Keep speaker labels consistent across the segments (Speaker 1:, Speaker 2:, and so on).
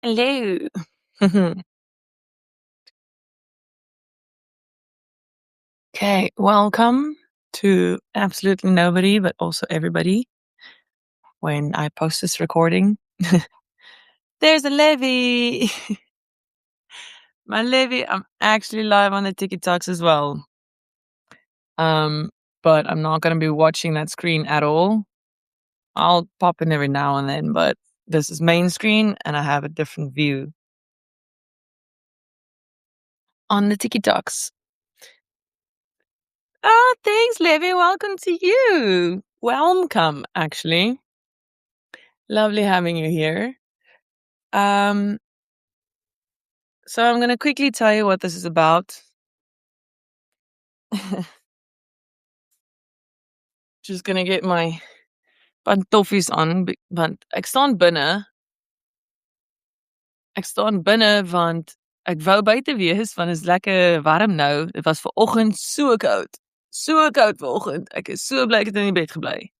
Speaker 1: Hello. Okay, welcome to absolutely nobody, but also everybody. When I post this recording, there's a Levy. My Levy, I'm actually live on the TikToks as well. But I'm not gonna be watching that screen at all. I'll pop in every now and then, but this is main screen and I have a different view on the TikToks. Oh, thanks, Levy. Welcome to you. Welcome, actually. Lovely having you here. So I'm gonna quickly tell you what this is about. Just gonna get my pantoffies aan, want ek staan binne. Ek staan binne want ek wou buite wees want dit is lekker warm nou. Dit was vanoggend so koud. So koud vanoggend. Ek is so bly ek het in die bed gebly.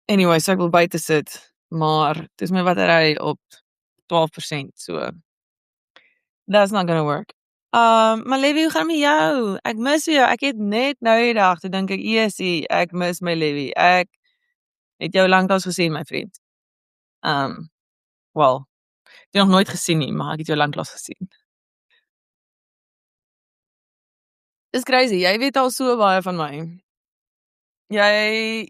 Speaker 1: Anyway, so ek wil buite sit, maar dis my battery op 12%, so that's not gonna work. Maar Levy, hoe gaan met jou? Ek mis jou. Ek het net nou die dag toe dink ek, "Jessie, ek mis my Levy. Ek het jou lanklaas gesien, my vriend." Wel, ek het jou nog nooit gesien nie, maar ek het jou lanklaas gesien. Dis crazy. Jy weet al so baie van my. Jy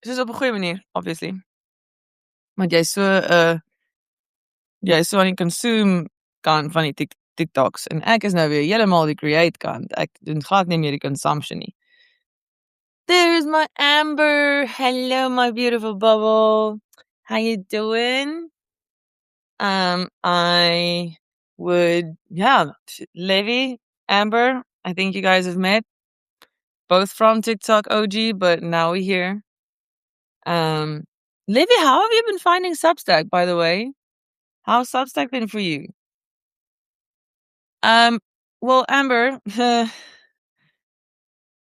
Speaker 1: soos op 'n goeie manier, obviously. Want jy's so aan die consume kant van die TikToks en ek is nou weer heeltemal die create kant. Ek doen glad nie meer die consumption nie. There's my Amber. Hello, my beautiful bubble. How you doing? I would, Levy, Amber, I think you guys have met. Both from TikTok OG, but now we're here. Levy, how have you been finding Substack, by the way? How's Substack been for you? Well, Amber,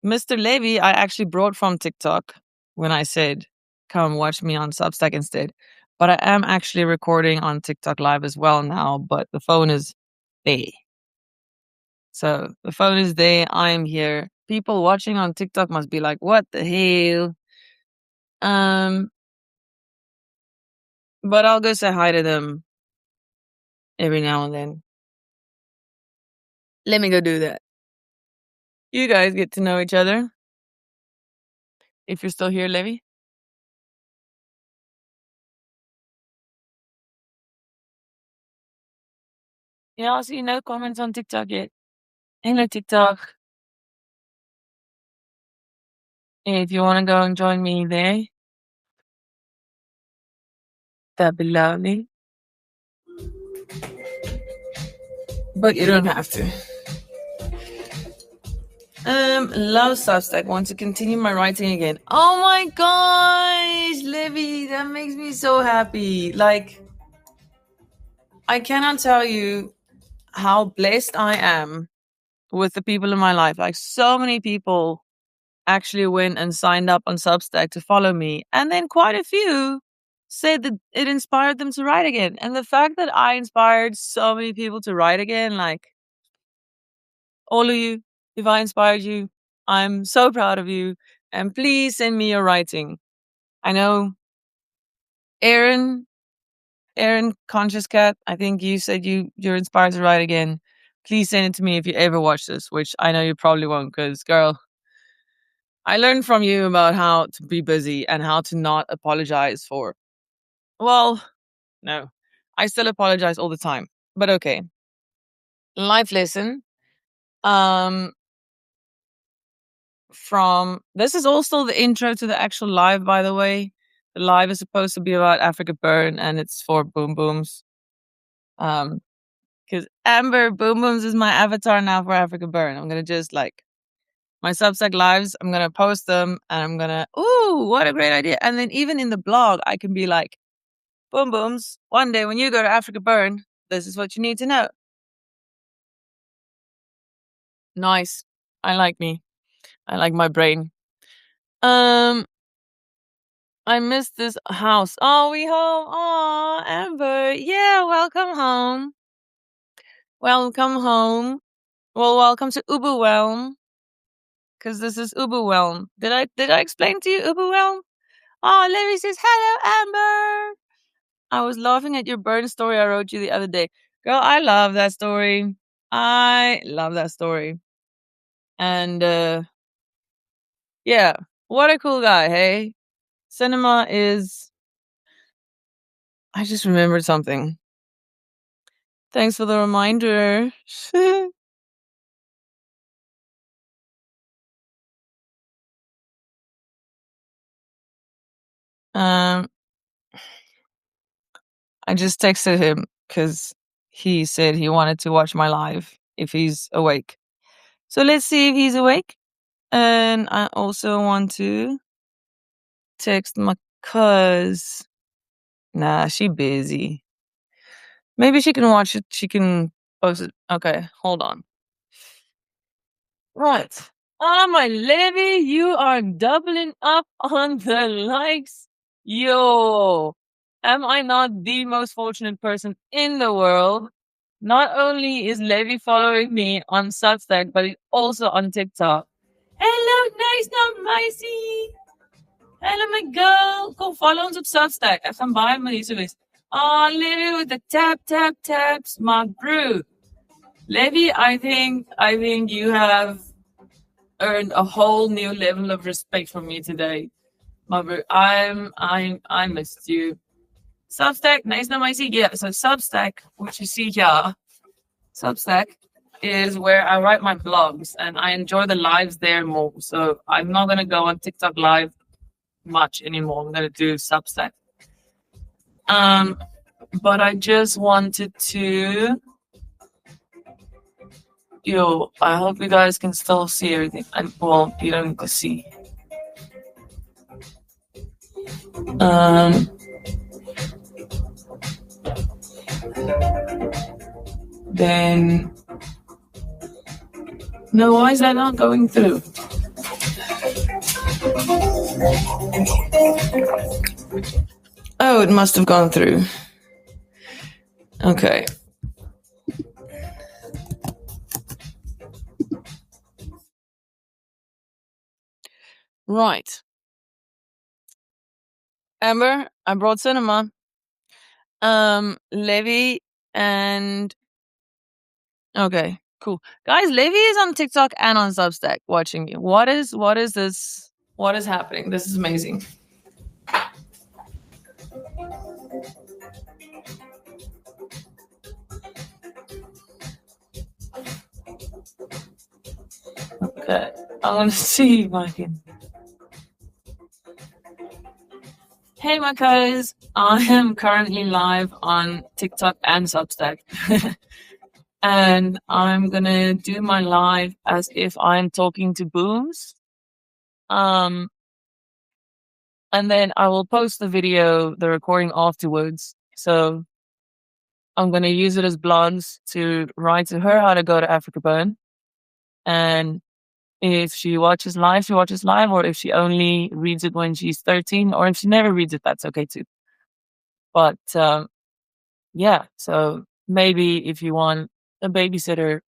Speaker 1: Mr. Levy, I actually brought from TikTok when I said, come watch me on Substack instead. But I am actually recording on TikTok live as well now, but the phone is there. So the phone is there. I am here. People watching on TikTok must be like, what the hell? But I'll go say hi to them every now and then. Let me go do that. You guys get to know each other. If you're still here, Levy. Yeah, I see no comments on TikTok yet. Hello, TikTok. If you want to go and join me there, that'd be lovely. But you don't have to. Love Substack. Want to continue my writing again. Oh my gosh, Levy, that makes me so happy. Like, I cannot tell you how blessed I am with the people in my life. Like, so many people actually went and signed up on Substack to follow me. And then quite a few said that it inspired them to write again. And the fact that I inspired so many people to write again, like, all of you, if I inspired you, I'm so proud of you. And please send me your writing. I know Aaron, Conscious Cat, I think you said you're inspired to write again. Please send it to me if you ever watch this, which I know you probably won't, because girl, I learned from you about how to be busy and how to not apologize for. Well, no, I still apologize all the time, but okay. Life lesson. From this is also the intro to the actual live, by the way. The live is supposed to be about Africa Burn, and it's for Boom Booms. Because Amber Boom Booms is my avatar now for Africa Burn. I'm gonna just like my Substack lives. I'm gonna post them, and I'm gonna what a great idea! And then even in the blog, I can be like, Boom Booms. One day when you go to Africa Burn, this is what you need to know. Nice. I like me. I like my brain. I missed this house. Oh, we home. Oh, Amber. Yeah, welcome home. Welcome home. Well, welcome to Uberwhelm. Because this is Uberwhelm. Did I explain to you Uberwhelm? Oh, Levy says, hello, Amber. I was laughing at your burn story I wrote you the other day. Girl, I love that story. I love that story. And yeah, what a cool guy, hey? Cinema is. I just remembered something. Thanks for the reminder. um, I just texted him because he said he wanted to watch my live if he's awake. So let's see if he's awake. And I also want to text my cuz. Nah, she busy. Maybe she can watch it. She can post it. Okay, hold on. Right. Oh, my Levy, you are doubling up on the likes. Yo, am I not the most fortunate person in the world? Not only is Levy following me on Substack, but he's also on TikTok. Hello, nice, not Micey. Hello, my girl. Go follow ons op Substack. Ek gaan baie met hierso wees. Oh, Levy with the taps, my bro. Levy, I think you have earned a whole new level of respect from me today. My bro, I missed you. Substack, nice na Micey. Yeah, so Substack, which you see here, Substack is where I write my blogs and I enjoy the lives there more. So I'm not gonna go on TikTok live much anymore. I'm gonna do Substack. But I just wanted to. Yo, I hope you guys can still see everything. And well, you don't need to see. Then no, why is that not going through? Oh, it must have gone through. Okay. Right. Amber, I brought cinema. Levy and okay, cool. Guys, Levy is on TikTok and on Substack watching you. What is this? What is happening? This is amazing. Okay. I want to see if I can. Hey, my guys. I am currently live on TikTok and Substack. And I'm going to do my live as if I'm talking to Booms. And then I will post the video, the recording afterwards. So I'm going to use it as blogs to write to her how to go to Africa Burn. And if she watches live, she watches live, or if she only reads it when she's 13, or if she never reads it, that's okay too. But yeah, so maybe if you want a babysitter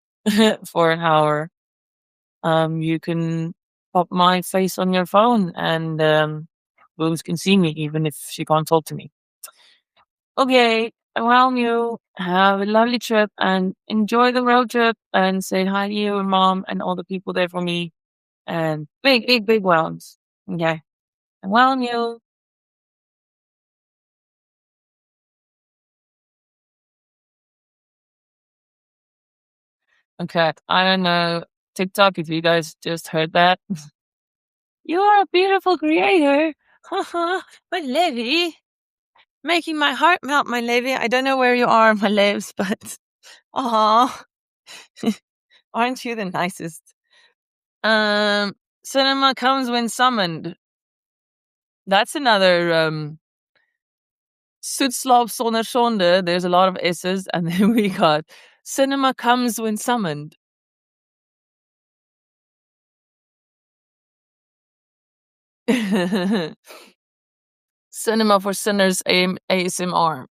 Speaker 1: for an hour, you can pop my face on your phone and Booms can see me even if she can't talk to me. Okay, well, you have a lovely trip and enjoy the road trip and say hi to your mom and all the people there for me. And big ones. Okay. Well, you. Okay. I don't know. TikTok, if you guys just heard that. You are a beautiful creator. My Levy. Making my heart melt, my Levy. I don't know where you are, my lives, but aw. Aren't you the nicest? Cinema comes when summoned. That's another Soetslaap sonder sonde. There's a lot of S's, and then we got cinema comes when summoned. Cinema for Sinners ASMR.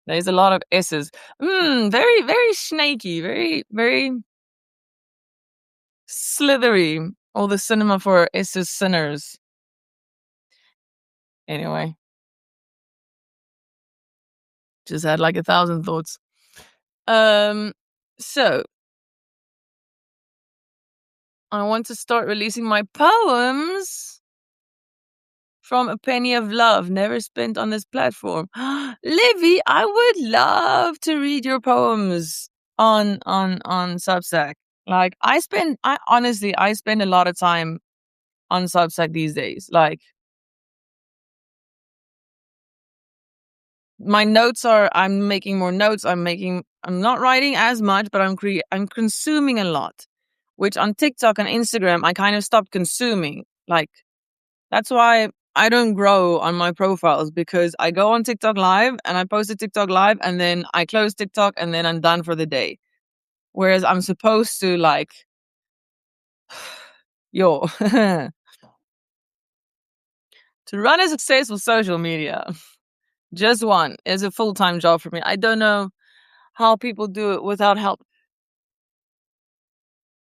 Speaker 1: There's a lot of S's. Very, very snaky. Very, very slithery. All the cinema for S's sinners. Anyway. Just had like 1,000 thoughts. So I want to start releasing my poems from A Penny of Love, never spent on this platform. Livy, I would love to read your poems on Substack. Like I spend a lot of time on Substack these days. Like my notes I'm making more notes. I'm not writing as much, but I'm consuming a lot, which on TikTok and Instagram, I kind of stopped consuming. Like that's why I don't grow on my profiles, because I go on TikTok live and I post a TikTok live and then I close TikTok and then I'm done for the day. Whereas I'm supposed to like, to run a successful social media, just one is a full-time job for me. I don't know how people do it without help.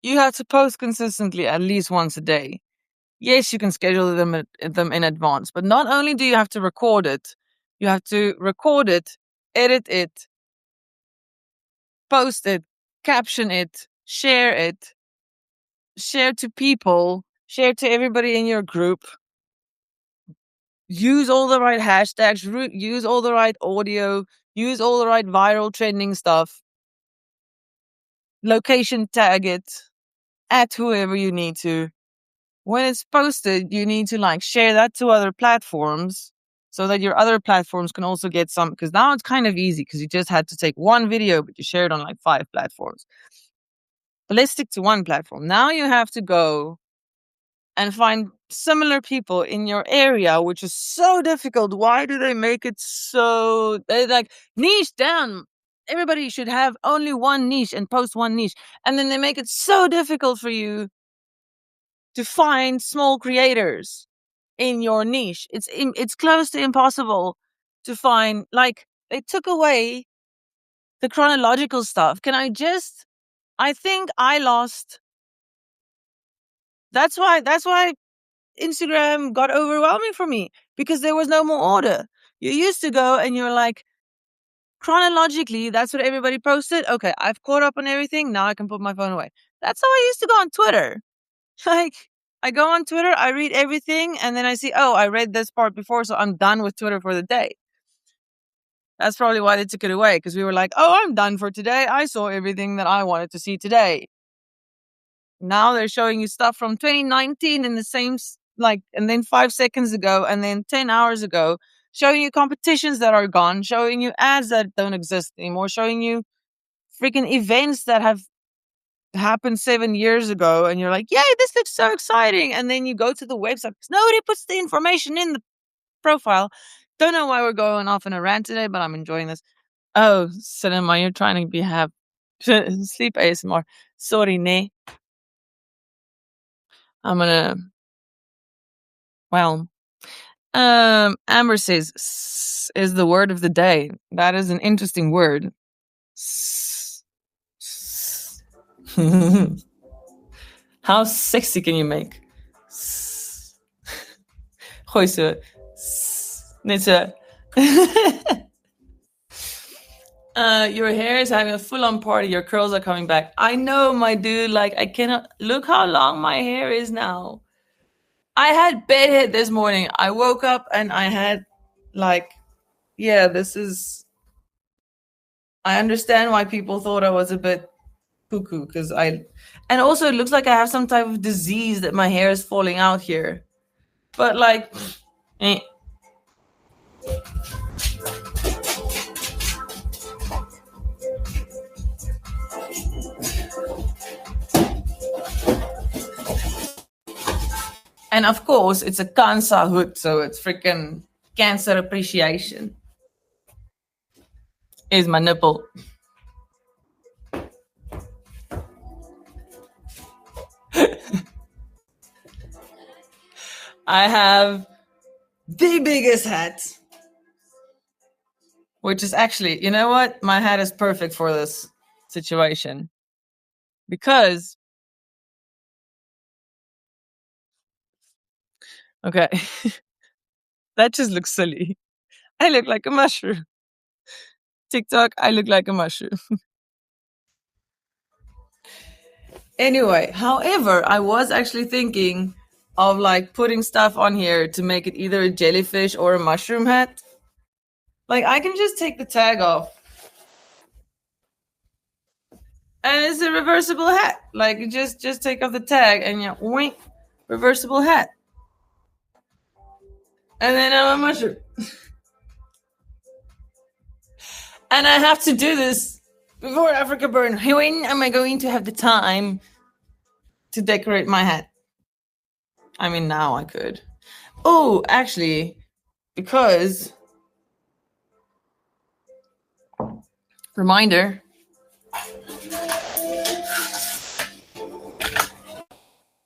Speaker 1: You have to post consistently at least once a day. Yes, you can schedule them in advance, but not only do you have to record it, you have to record it, edit it, post it, caption it, share to people, share to everybody in your group, use all the right hashtags, use all the right audio, use all the right viral trending stuff, location tag it, at whoever you need to. When it's posted, you need to like share that to other platforms so that your other platforms can also get some, because now it's kind of easy because you just had to take one video, but you share it on like 5 platforms. But let's stick to one platform. Now you have to go and find similar people in your area, which is so difficult. Why do they make it so, they like niche down? Everybody should have only one niche and post one niche. And then they make it so difficult for you to find small creators in your niche. It's close to impossible to find. Like they took away the chronological stuff. I think I lost. That's why Instagram got overwhelming for me, because there was no more order. You used to go and you're like, chronologically, that's what everybody posted. Okay, I've caught up on everything. Now I can put my phone away. That's how I used to go on Twitter. Like, I go on Twitter, I read everything, and then I see, oh, I read this part before, so I'm done with Twitter for the day. That's probably why they took it away, because we were like, oh, I'm done for today. I saw everything that I wanted to see today. Now they're showing you stuff from 2019 in the same, and then 5 seconds ago, and then 10 hours ago, showing you competitions that are gone, showing you ads that don't exist anymore, showing you freaking events that have happened 7 years ago, and you're like, yay, this looks so exciting. And then you go to the website because nobody puts the information in the profile. Don't know why we're going off in a rant today, but I'm enjoying this. Oh, cinema, you're trying to have sleep ASMR. Sorry, ne. I'm gonna, well, Amber says is the word of the day. That is an interesting word. How sexy can you make? Gooi ze. Net zo. Your hair is having a full-on party. Your curls are coming back. I know, my dude. Like, I cannot look how long my hair is now. I had bedhead this morning. I woke up and I had this is. I understand why people thought I was a bit cuckoo, and also it looks like I have some type of disease that my hair is falling out here. But and of course it's a cancer hood, so it's freaking cancer appreciation. Here's my nipple. I have the biggest hat, which is actually, you know what? My hat is perfect for this situation because, okay, that just looks silly. I look like a mushroom. TikTok, I look like a mushroom. Anyway, however, I was actually thinking of like putting stuff on here to make it either a jellyfish or a mushroom hat. Like I can just take the tag off and it's a reversible hat. Like you just take off the tag and you wink, reversible hat. And then I'm a mushroom. And I have to do this before Africa Burn. When am I going to have the time to decorate my hat? I mean, now I could. Oh, actually, because reminder.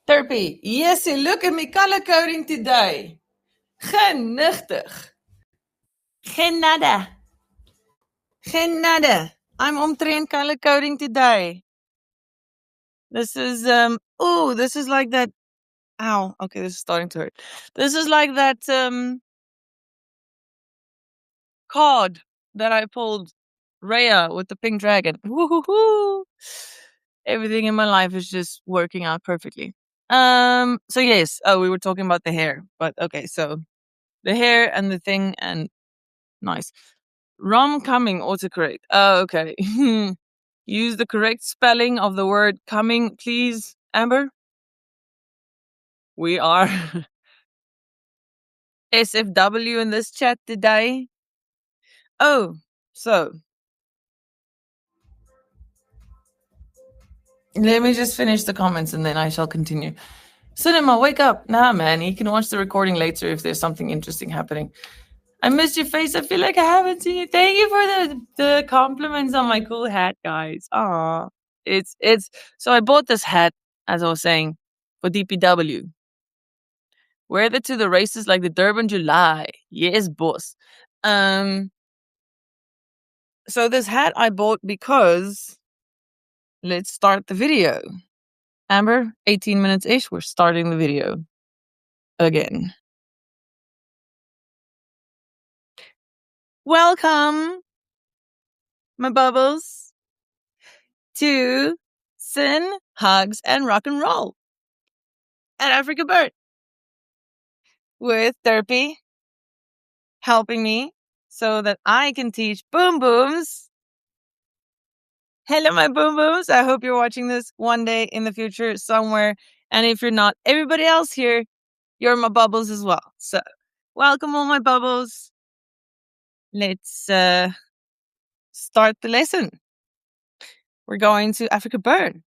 Speaker 1: Terpy, yes, look at me color coding today. Genigtig. Geen nada. Geen nada. I'm omtrent color coding today. This is this is like that. Ow, okay, this is starting to hurt. This is like that card that I pulled Rhea with the pink dragon. Woo-hoo-hoo. Everything in my life is just working out perfectly. So yes, we were talking about the hair, but okay, so the hair and the thing and nice. Rom coming autocorrect. Oh, okay. Use the correct spelling of the word coming, please, Amber. We are SFW in this chat today. Oh, so let me just finish the comments and then I shall continue. Cinema, wake up. Nah, man, you can watch the recording later if there's something interesting happening. I missed your face. I feel like I haven't seen you. Thank you for the compliments on my cool hat, guys. Aw. It's so I bought this hat, as I was saying, for DPW. Wear it to the races like the Durban July. Yes, boss. So this hat I bought because let's start the video. Amber, 18 minutes ish. We're starting the video again. Welcome, my bubbles, to Sin, Hugs, and Rock and Roll at Africa Burn with Derpy helping me so that I can teach Boom Booms. Hello, my Boom Booms. I hope you're watching this one day in the future somewhere. And if you're not, everybody else here, you're my bubbles as well. So welcome all my bubbles. Let's start the lesson. We're going to Africa Burn.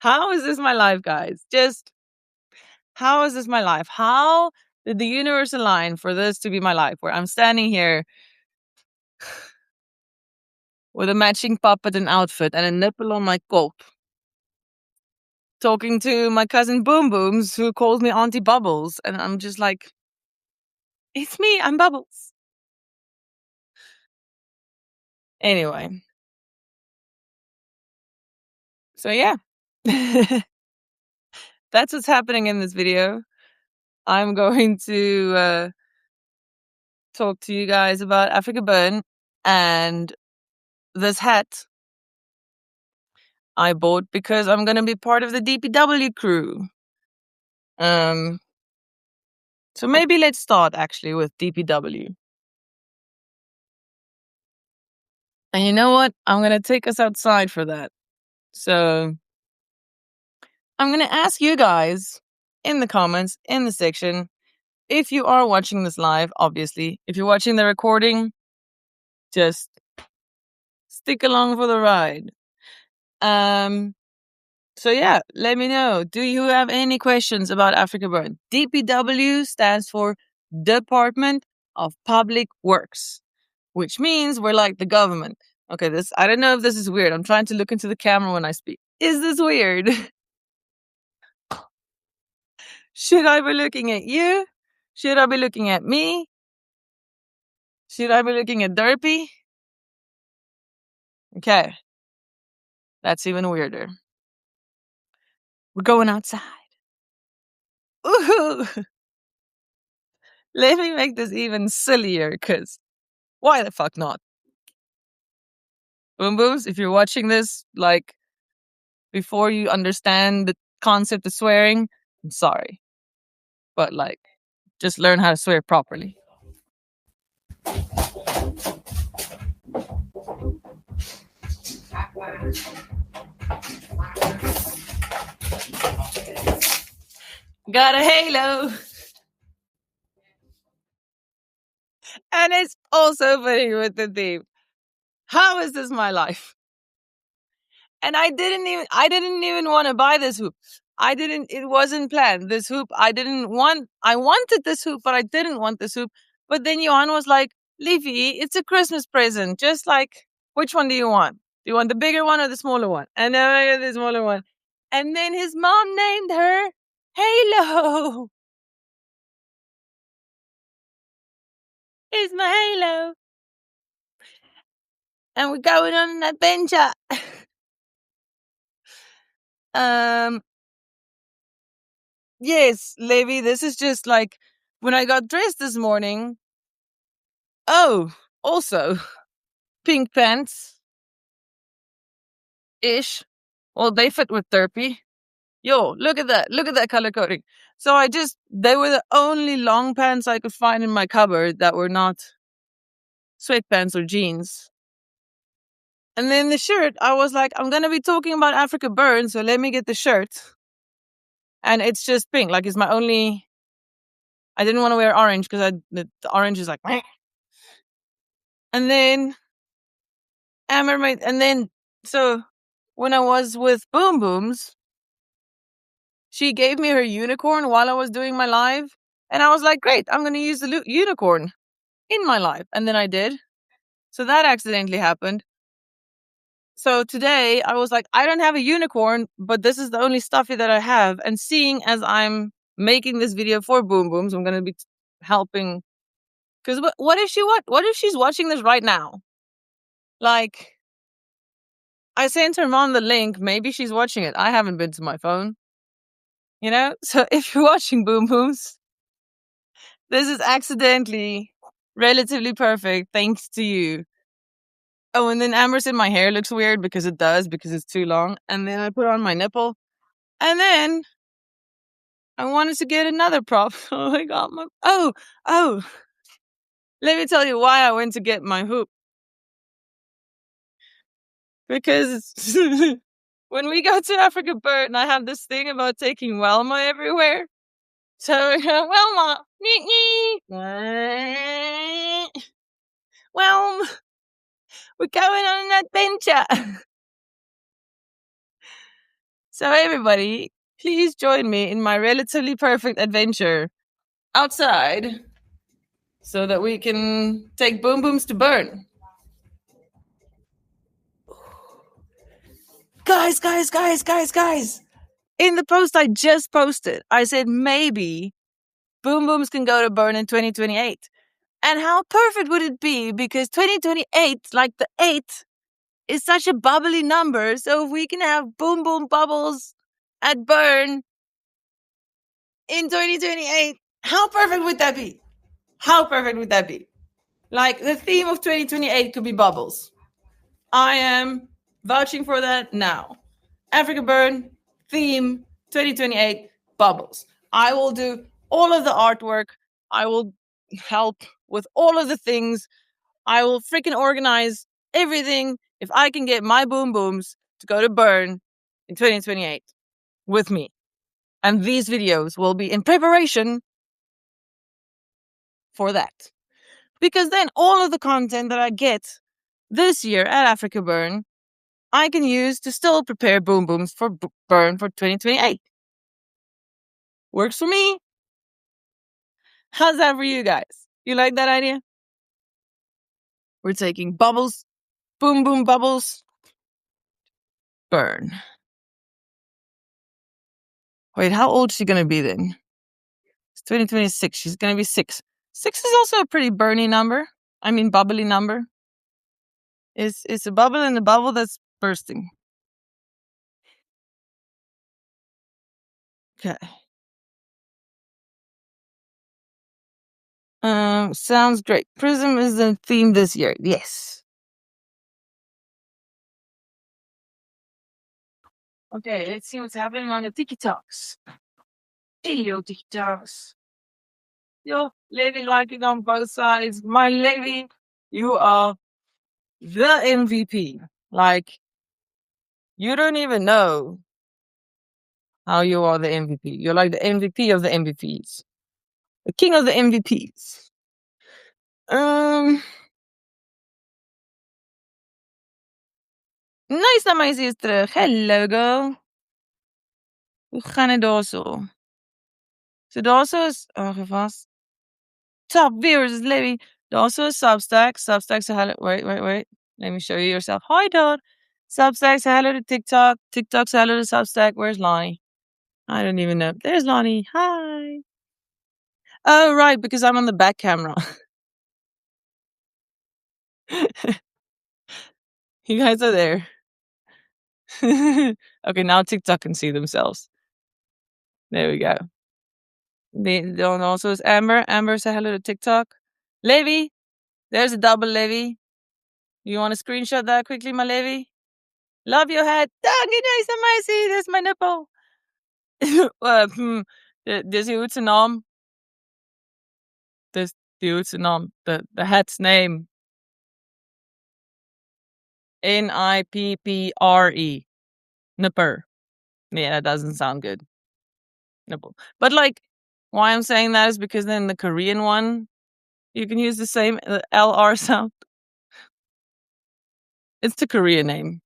Speaker 1: How is this my life, guys? Just how is this my life? How did the universe align for this to be my life? Where I'm standing here with a matching puppet and outfit and a nipple on my coat, talking to my cousin Boom Booms, who calls me Auntie Bubbles, and I'm just like, it's me, I'm Bubbles. Anyway. So yeah. That's what's happening in this video. I'm going to talk to you guys about Africa Burn and this hat I bought because I'm going to be part of the DPW crew. So maybe let's start actually with DPW. And you know what? I'm going to take us outside for that. So I'm going to ask you guys in the comments, in the section, if you are watching this live, obviously. If you're watching the recording, just stick along for the ride. So yeah, let me know. Do you have any questions about Africa Burn? DPW stands for Department of Public Works, which means we're like the government. Okay, I don't know if this is weird. I'm trying to look into the camera when I speak. Is this weird? Should I be looking at you? Should I be looking at me? Should I be looking at Derpy? Okay. That's even weirder. We're going outside. Ooh. Let me make this even sillier, because why the fuck not? Boom Booms, if you're watching this, like, before you understand the concept of swearing, I'm sorry. But, like, just learn how to swear properly. Got a halo. And it's also fitting with the theme. How is this my life? And I didn't even want to buy this hoop. It wasn't planned. This hoop, I wanted this hoop, but I didn't want this hoop. But then Johan was like, Leafy, it's a Christmas present. Just like, which one do you want? Do you want the bigger one or the smaller one? And then I got the smaller one. And then his mom named her Halo. It's my Halo. And we're going on an adventure. Yes, Levi, this is just like when I got dressed this morning. Oh, also, pink pants. Ish. Well, they fit with Derpy. Yo, look at that. Look at that color coding. So they were the only long pants I could find in my cupboard that were not sweatpants or jeans. And then the shirt, I was like, I'm going to be talking about Africa Burn, so let me get the shirt. And it's just pink. Like, it's my only... I didn't want to wear orange because the orange is like... And then... So when I was with Boom Booms, she gave me her unicorn while I was doing my live. And I was like, great, I'm going to use the unicorn in my live. And then I did. So that accidentally happened. So today I was like, I don't have a unicorn, but this is the only stuffy that I have. And seeing as I'm making this video for Boom Booms, I'm going to be helping. Because what if she's watching this right now? Like, I sent her mom the link. Maybe she's watching it. I haven't been to my phone. You know? So if you're watching Boom Booms, this is accidentally relatively perfect thanks to you. Oh, and then Amber said my hair looks weird because it's too long. And then I put on my nipple. And then I wanted to get another prop. Oh my god. Oh. Let me tell you why I went to get my hoop. Because when we go to Africa Burn, I have this thing about taking Welma everywhere. So Welma, well, we're going on an adventure. So everybody, please join me in my relatively perfect adventure outside so that we can take Boom Booms to Burn. Guys. In the post I just posted, I said maybe Boom Booms can go to Burn in 2028. And how perfect would it be? Because 2028, like the 8, is such a bubbly number. So if we can have Boom Boom Bubbles at Burn in 2028, how perfect would that be? How perfect would that be? Like, the theme of 2028 could be bubbles. I am vouching for that now. Africa Burn, theme, 2028, bubbles. I will do all of the artwork. I will help with all of the things. I will freaking organize everything if I can get my Boom Booms to go to Burn in 2028 with me. And these videos will be in preparation for that. Because then all of the content that I get this year at Africa Burn, I can use to still prepare Boom Booms for Burn for 2028. Works for me. How's that for you guys? You like that idea? We're taking bubbles, Boom Boom Bubbles, Burn. Wait, how old is she gonna be then? 2026. She's gonna be 6. 6 is also a pretty burny number. I mean, bubbly number. It's a bubble in the bubble that's bursting. Okay. Sounds great. Prism is the theme this year. Yes. Okay, let's see what's happening on the TikToks. Video TikToks. Yo, Levy liking on both sides. My Levy, you are the MVP. Like, you don't even know how you are the MVP. You're like the MVP of the MVPs. The king of the MVPs. Nice dat Maisie is terug. Hello, girl. Hoe gaan het daar zo? So daar zo is... Oh, vast. Top viewers is Levy. Daar zo is Substack. Substack say hello. Wait. Let me show you yourself. Hi, Dad. Substack say hello to TikTok. TikTok say hello to Substack. Where's Lonnie? I don't even know. There's Lonnie. Hi. Oh, right, because I'm on the back camera. You guys are there. Okay, now TikTok can see themselves. There we go. Then also is Amber. Amber, say hello to TikTok. Levy, there's a double Levy. You want to screenshot that quickly, my Levy? Love your hat. Dank je, nice amazing. There's my nipple. Dis die hoedse naam. Dis die hoedse naam. The hat's name. Nippre. Nipper. Yeah, that doesn't sound good. Nipple. But like, why I'm saying that is because then the Korean one, you can use the same LR sound. It's the Korean name.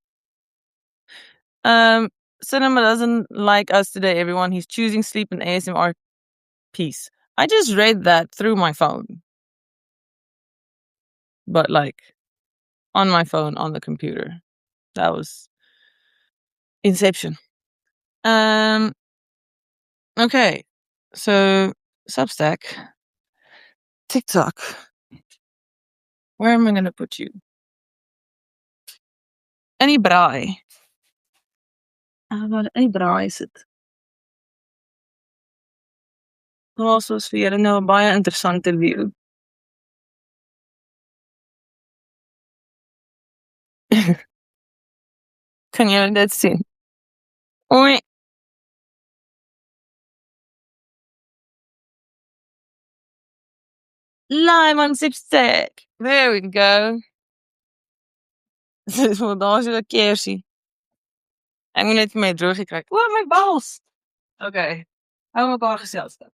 Speaker 1: Cinema doesn't like us today, everyone. He's choosing sleep and ASMR. Peace. I just read that through my phone. But like, on my phone, on the computer. That was Inception. Okay. So, Substack. TikTok. Where am I going to put you? Any braai. Any braai is het. Also is vir julle nou 'n baie interessante view. Kan julle dit sien? Oei. Live on Substack. There we go. So, daar is 'n kersie. Ek moet net vir my droog gekry. O, my bals. Okay. Hou mekaar geselskap.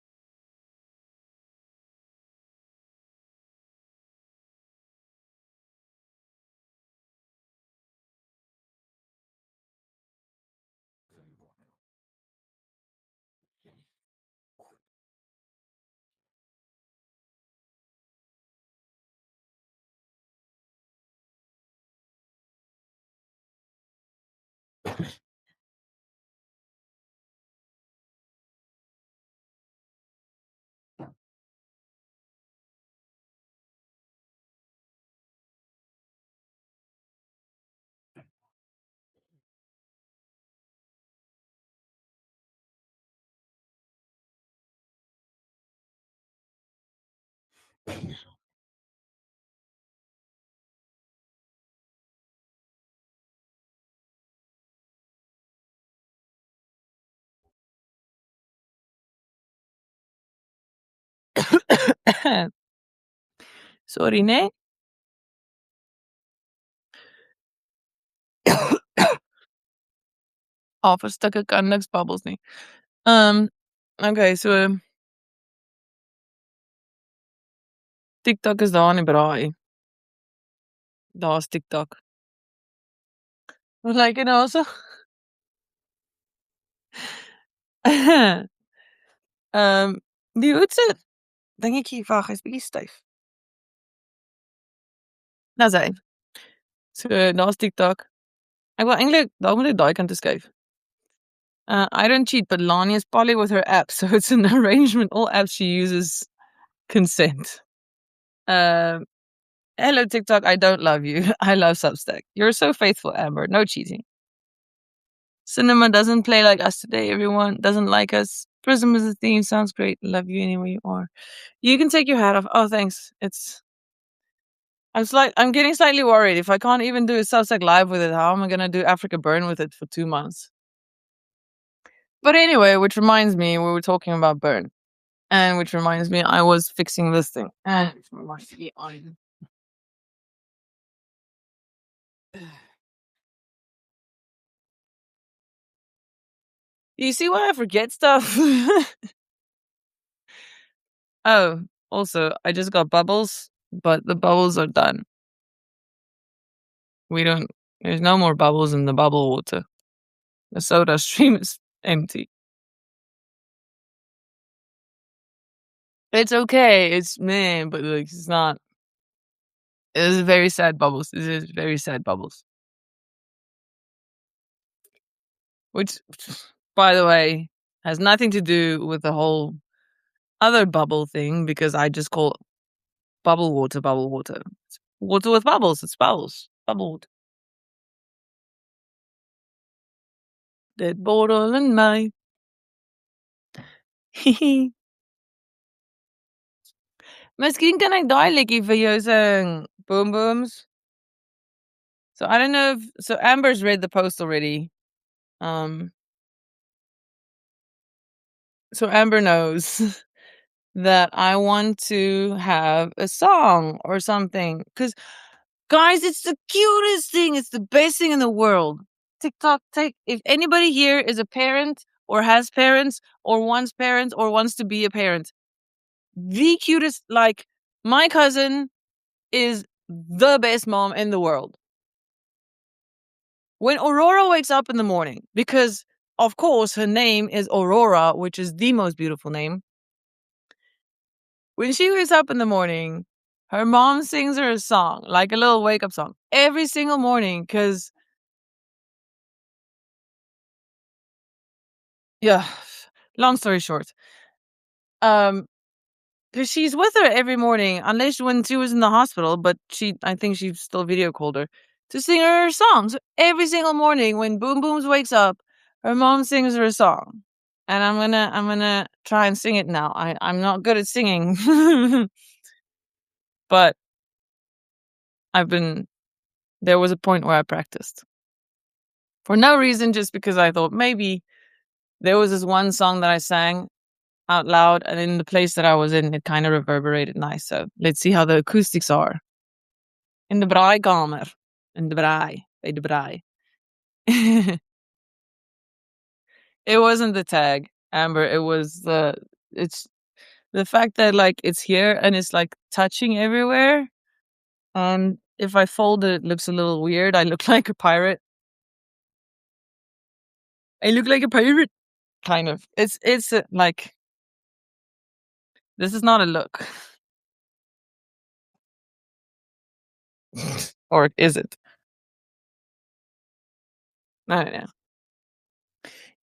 Speaker 1: Sorry, nee. Afstukke kan niks babbels nie. Okay, so TikTok is daar in die braai. Daar's TikTok. Hoe lyk dit nou so? Die hoedse dingetjie, wag, hy's bietjie styf. Daar's hy. So, daar's TikTok. Ek wil eintlik daar moet ek daai kant toe skuif. I don't cheat, but Lonnie is poly with her app, so it's an arrangement. All apps she uses consent. Hello TikTok, I don't love you. I love Substack. You're so faithful, Amber. No cheating. Cinema doesn't play like us today. Everyone doesn't like us. Prism is the theme. Sounds great. Love you anyway you are. You can take your hat off. Oh, thanks. I'm getting slightly worried. If I can't even do a Substack live with it, how am I gonna do Africa Burn with it for 2 months? But anyway, which reminds me, we were talking about Burn. And which reminds me, I was fixing this thing. And my feet on. You see why I forget stuff? Oh, also, I just got bubbles, but the bubbles are done. There's no more bubbles in the bubble water. The soda stream is empty. It's okay. It's meh, but like it's not. It is very sad bubbles. It is very sad bubbles. Which, by the way, has nothing to do with the whole other bubble thing because I just call bubble water bubble water. It's water with bubbles. It's bubbles. Bubble water. Dit borrelen mij. Miskien kan ek daai liedjie vir jou sing. Boom booms. So I don't know if Amber's read the post already. So Amber knows that I want to have a song or something. Because, guys, it's the cutest thing. It's the best thing in the world. TikTok, if anybody here is a parent or has parents or wants to be a parent, the cutest, like, my cousin is the best mom in the world. When Aurora wakes up in the morning, because, of course, her name is Aurora, which is the most beautiful name. When she wakes up in the morning, her mom sings her a song, like a little wake-up song, every single morning, because... Yeah, long story short. Because she's with her every morning, unless when she was in the hospital, but I think she still video called her, to sing her songs. Every single morning when Boom Booms wakes up, her mom sings her a song. And I'm gonna try and sing it now. I'm not good at singing. But there was a point where I practiced. For no reason, just because I thought maybe there was this one song that I sang out loud, and in the place that I was in, it kind of reverberated nice. So let's see how the acoustics are. In de braaikamer. In de braai. Bij de braai. It wasn't the tag, Amber. It was it's the fact that like it's here and it's like touching everywhere. And if I fold it, it looks a little weird. I look like a pirate. Kind of. It's like, this is not a look. Or is it? I don't know.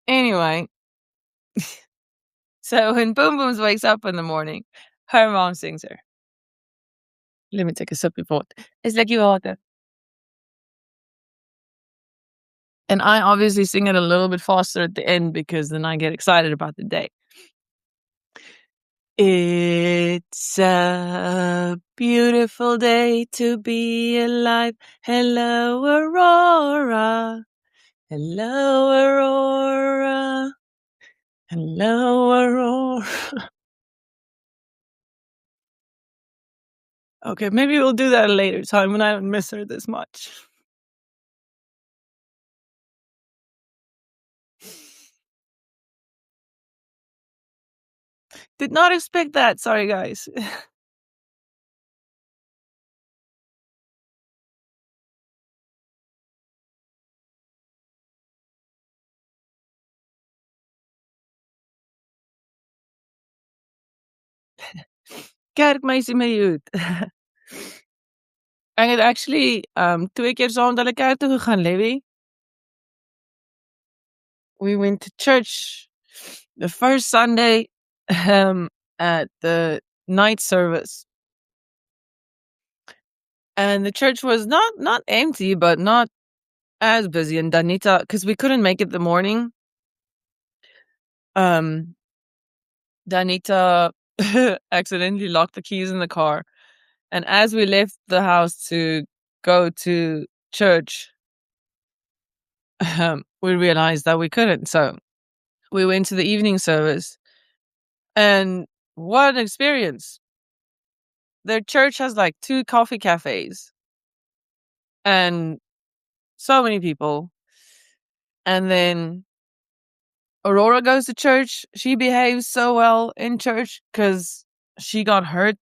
Speaker 1: Anyway, so when Boom Booms wakes up in the morning, her mom sings her. Let me take a sip of water. It's like you water. And I obviously sing it a little bit faster at the end because then I get excited about the day. It's a beautiful day to be alive. Hello, Aurora. Hello, Aurora. Hello, Aurora. Okay, maybe we'll do that a later time when I don't miss her this much. Did not expect that. Sorry, guys. Kerkmeisie met die hoed. Ek het actually 2 keer saam met hulle kerk toe gegaan, Levi. we went to church the first Sunday at the night service. And the church was not empty, but not as busy. And Danita, because we couldn't make it the morning, Danita accidentally locked the keys in the car. And as we left the house to go to church, we realized that we couldn't. So we went to the evening service. And what an experience. Their church has like 2 coffee cafes and so many people. And then Aurora goes to church. She behaves so well in church because she got hurt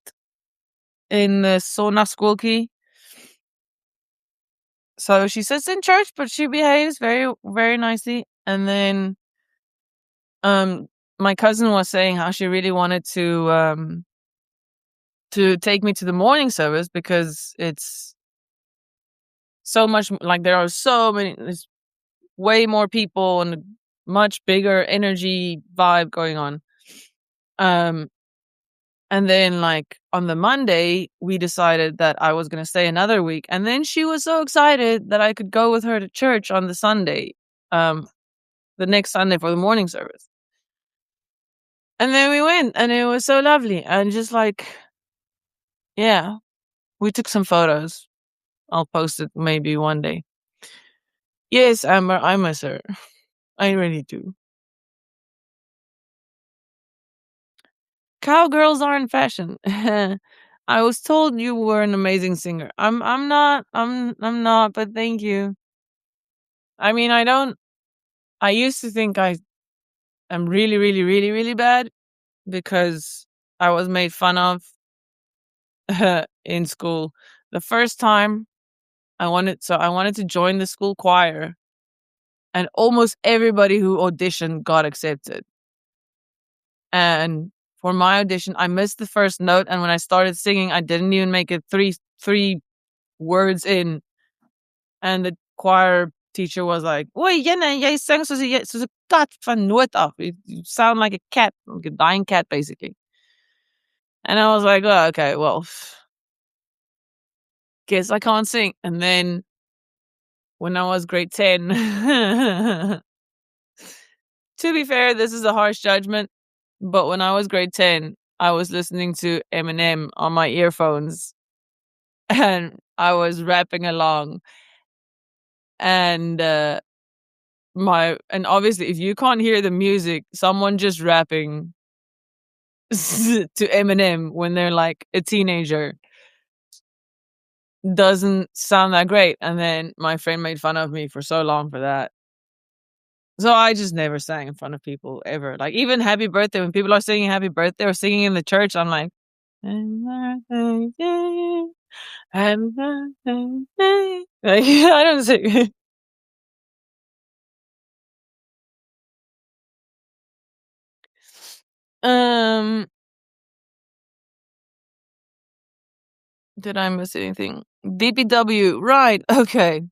Speaker 1: in the sauna school key. So she sits in church, but she behaves very, very nicely. And then my cousin was saying how she really wanted to take me to the morning service because it's so much like there are so many, there's way more people and a much bigger energy vibe going on. And then like on the Monday, we decided that I was going to stay another week. And then she was so excited that I could go with her to church on the Sunday, the next Sunday for the morning service. And then we went and it was so lovely. And just like, yeah, we took some photos. I'll post it maybe one day. Yes, Amber, I miss her. I really do. Cowgirls are in fashion. I was told you were an amazing singer. I'm not, but thank you. I mean, I used to think I am really, really, really, really bad because I was made fun of in school. The first time I wanted to join the school choir, and almost everybody who auditioned got accepted. And for my audition, I missed the first note, and when I started singing, I didn't even make it three words in, and the choir teacher was like, "Oi, Jenna, jy sing soos 'n kat van noot af. You sound like a cat, like a dying cat, basically." And I was like, "Oh, okay, well, guess I can't sing." And then when I was grade 10, to be fair, this is a harsh judgment, but when I was grade 10, I was listening to Eminem on my earphones and I was rapping along. And obviously if you can't hear the music, someone just rapping to Eminem when they're like a teenager doesn't sound that great. And then my friend made fun of me for so long for that. So I just never sang in front of people ever. Like even happy birthday, when people are singing happy birthday or singing in the church, I'm like, happy birthday to you. Happy birthday to you. Like, I don't sing. um Did I miss anything? DPW, right? Okay.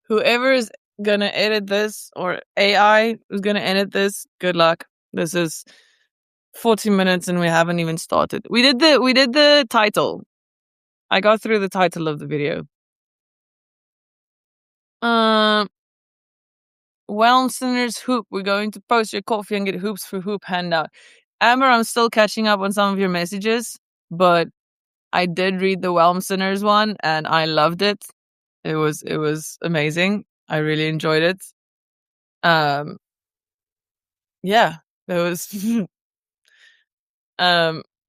Speaker 1: Whoever is gonna edit this, or AI is gonna edit this, good luck. This is 40 minutes and we haven't even started. We did the title. I got through the title of the video. Wellsoners Hoop. We're going to post your coffee and get hoops for hoop handout. Amber, I'm still catching up on some of your messages, but I did read the Wellsoners one and I loved it. It was amazing. I really enjoyed it. Yeah, it was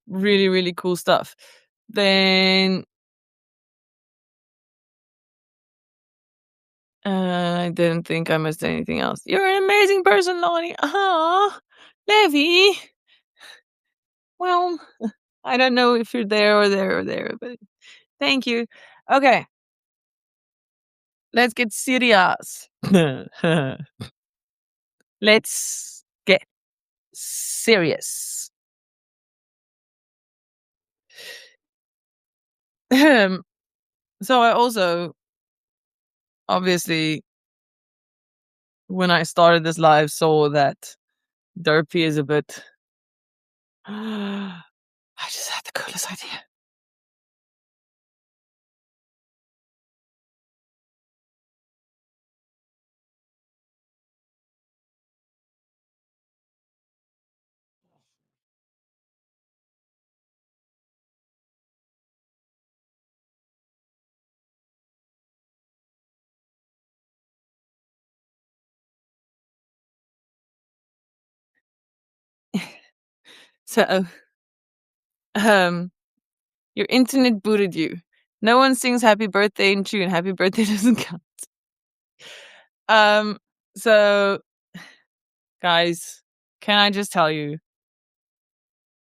Speaker 1: really, really cool stuff. Then I didn't think I missed anything else. You're an amazing person, Lonnie. Levi. Well, I don't know if you're there or there or there, but thank you. Okay. Let's get serious. Let's get serious. So I also obviously when I started this live, saw that Derpy is a bit. I just had the coolest idea. So, um, your internet booted you. No one sings happy birthday in tune. Happy birthday doesn't count. Um, so guys, can I just tell you,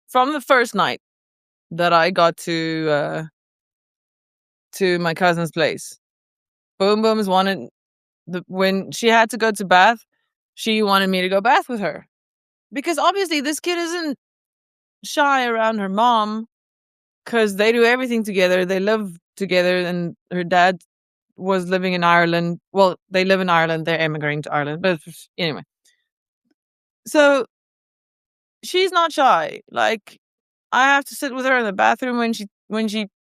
Speaker 1: from the first night that I got to my cousin's place, Boom Boom's wanted when she had to go to bath, she wanted me to go bath with her. Because obviously this kid isn't shy around her mom because they do everything together. They live together, and her dad was living in Ireland. Well, they live in Ireland. They're emigrating to Ireland. But anyway. So she's not shy. Like, I have to sit with her in the bathroom when she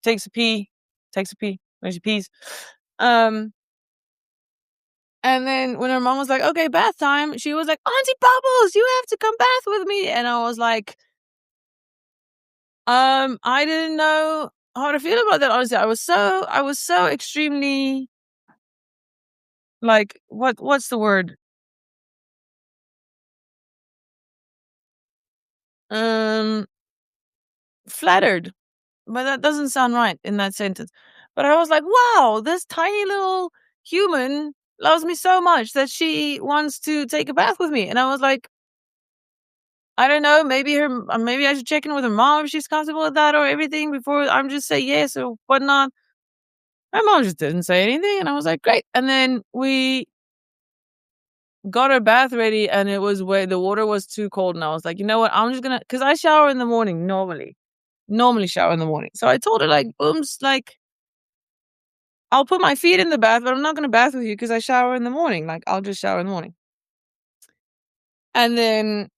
Speaker 1: takes a pee. When she pees. And then when her mom was like, okay, bath time, she was like, Auntie Bubbles, you have to come bath with me. And I was like, I didn't know how to feel about that. Honestly, I was so extremely, like, what's the word? Flattered. But that doesn't sound right in that sentence. But I was like, wow, this tiny little human loves me so much that she wants to take a bath with me. And I was like, I don't know, maybe I should check in with her mom if she's comfortable with that or everything before I'm just say yes or whatnot. My mom just didn't say anything, and I was like, great. And then we got her bath ready, and it was where the water was too cold, and I was like, you know what? I'm just gonna, because I shower in the morning normally shower in the morning. So I told her, like, Booms, like, I'll put my feet in the bath, but I'm not gonna bath with you because I shower in the morning. Like, I'll just shower in the morning. And then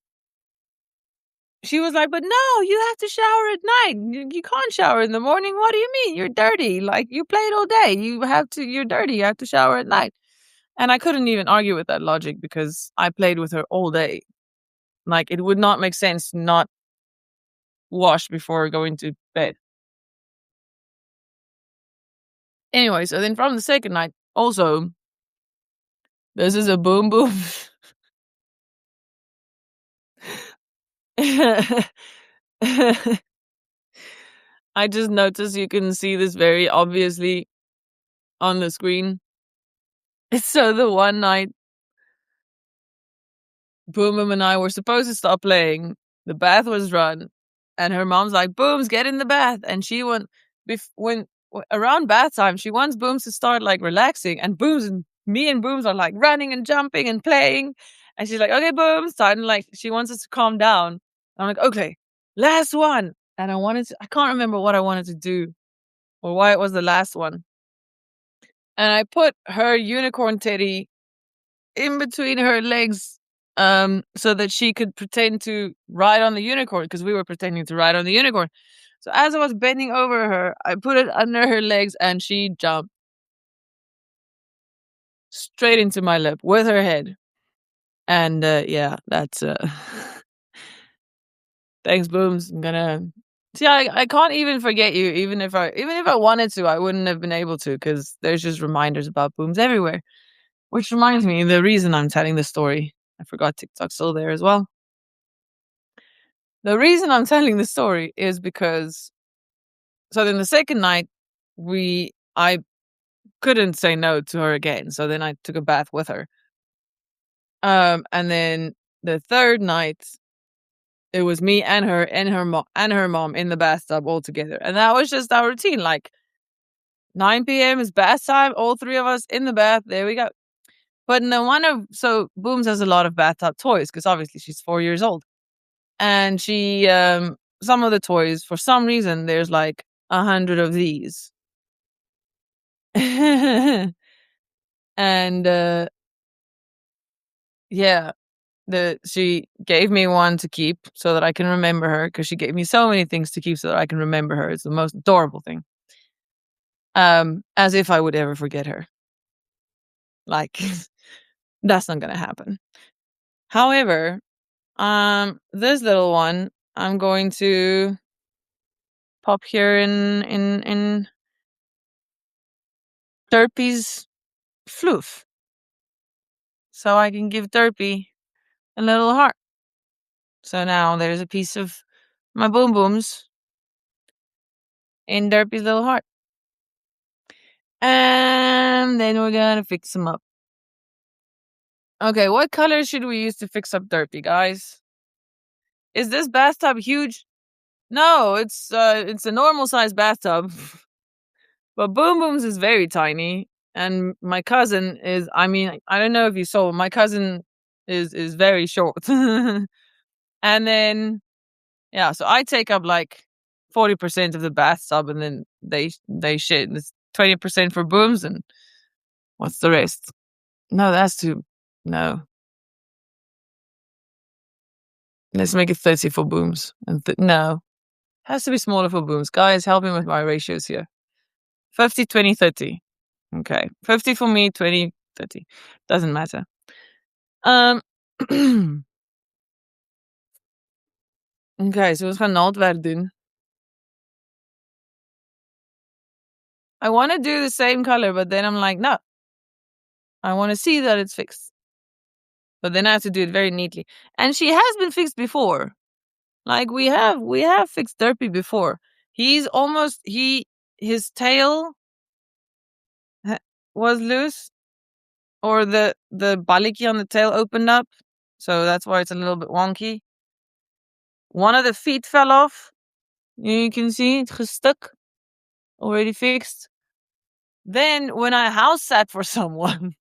Speaker 1: she was like, but no, you have to shower at night. You can't shower in the morning. What do you mean? You're dirty. Like, you played all day. You're dirty. You have to shower at night. And I couldn't even argue with that logic because I played with her all day. Like, it would not make sense to not wash before going to bed. Anyway, so then from the second night, also, this is a boom boom. I just noticed you can see this very obviously on the screen. So the one night, Boom Boom and I were supposed to stop playing. The bath was run, and her mom's like, "Booms, get in the bath." And she went when around bath time, she wants Booms to start like relaxing, and Booms and me and Booms are like running and jumping and playing, and she's like, "Okay, Booms," starting like she wants us to calm down. I'm like, "Okay, last one," and I can't remember what I wanted to do or why it was the last one, and I put her unicorn teddy in between her legs so that she could pretend to ride on the unicorn because we were pretending to ride on the unicorn. So as I was bending over her, I put it under her legs and she jumped straight into my lip with her head. And yeah, that's thanks, Booms. I'm gonna see. I can't even forget you. Even if I wanted to, I wouldn't have been able to because there's just reminders about Booms everywhere. Which reminds me, the reason I'm telling this story. I forgot TikTok's still there as well. The reason I'm telling the story is because so then the second night I couldn't say no to her again. So then I took a bath with her. And then the third night it was me and her mom in the bathtub all together. And that was just our routine. Like 9 p.m. is bath time, all three of us in the bath. There we go. But no so Booms has a lot of bathtub toys because obviously she's 4 years old. And she some of the toys, for some reason, there's like 100 of these. And Yeah. She gave me one to keep so that I can remember her, because she gave me so many things to keep so that I can remember her. It's the most adorable thing. As if I would ever forget her. Like, that's not gonna happen. However, this little one I'm going to pop here in Derpy's floof, so I can give Derpy a little heart. So now there's a piece of my boom booms in Derpy's little heart. And then we're gonna fix them up. Okay, what color should we use to fix up Derpy, guys? Is this bathtub huge? No, it's a normal size bathtub. But Boom Booms is very tiny. And my cousin is, I mean, I don't know if you saw, my cousin is very short. And then yeah, so I take up like 40% of the bathtub, and then they shit. It's 20% for Booms, and what's the rest? No, that's too. No, let's make it 30 for Booms. And no, has to be smaller for Booms. Guys, help me with my ratios here. 50, 20, 30. Okay, 50 for me, 20, 30. Doesn't matter. Okay, so we gaan naaldwerk doen. I want to do the same color, but then I'm like, no. I want to see that it's fixed. But then I have to do it very neatly. And she has been fixed before. Like we have fixed Derpy before. He's almost his tail was loose, or the baliki on the tail opened up, so that's why it's a little bit wonky. One of the feet fell off. You can see it stuck, already fixed. Then when I house sat for someone,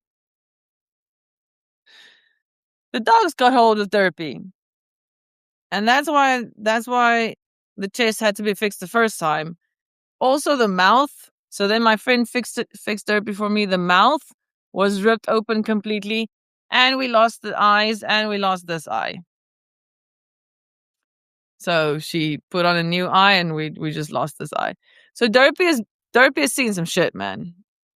Speaker 1: the dogs got hold of Derpy. And that's why the chest had to be fixed the first time. Also the mouth. So then my friend fixed Derpy for me. The mouth was ripped open completely, and we lost the eyes, and we lost this eye. So she put on a new eye, and we just lost this eye. So Derpy has seen some shit, man.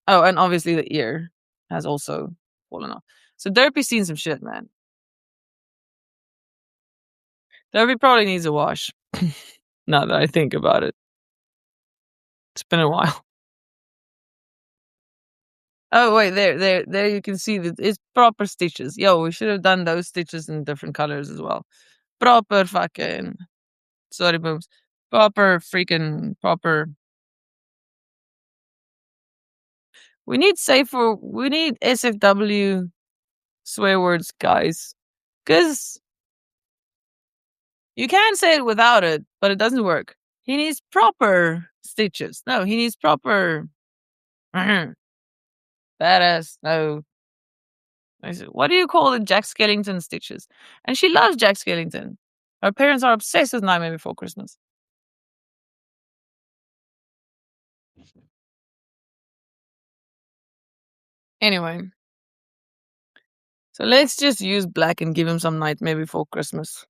Speaker 1: Oh, and obviously the ear has also fallen off. So Derpy's seen some shit, man. Derpy probably needs a wash. Now that I think about it. It's been a while. Oh wait, there you can see that it's proper stitches. Yo, we should have done those stitches in different colors as well. Proper fucking sorry booms. Proper freaking proper. We need SFW swear words, guys. Cause you can say it without it, but it doesn't work. He needs proper stitches. No, he needs proper badass. No. I said, what do you call the Jack Skellington stitches? And she loves Jack Skellington. Her parents are obsessed with Nightmare Before Christmas. Anyway. So let's just use black and give him some Nightmare Before Christmas.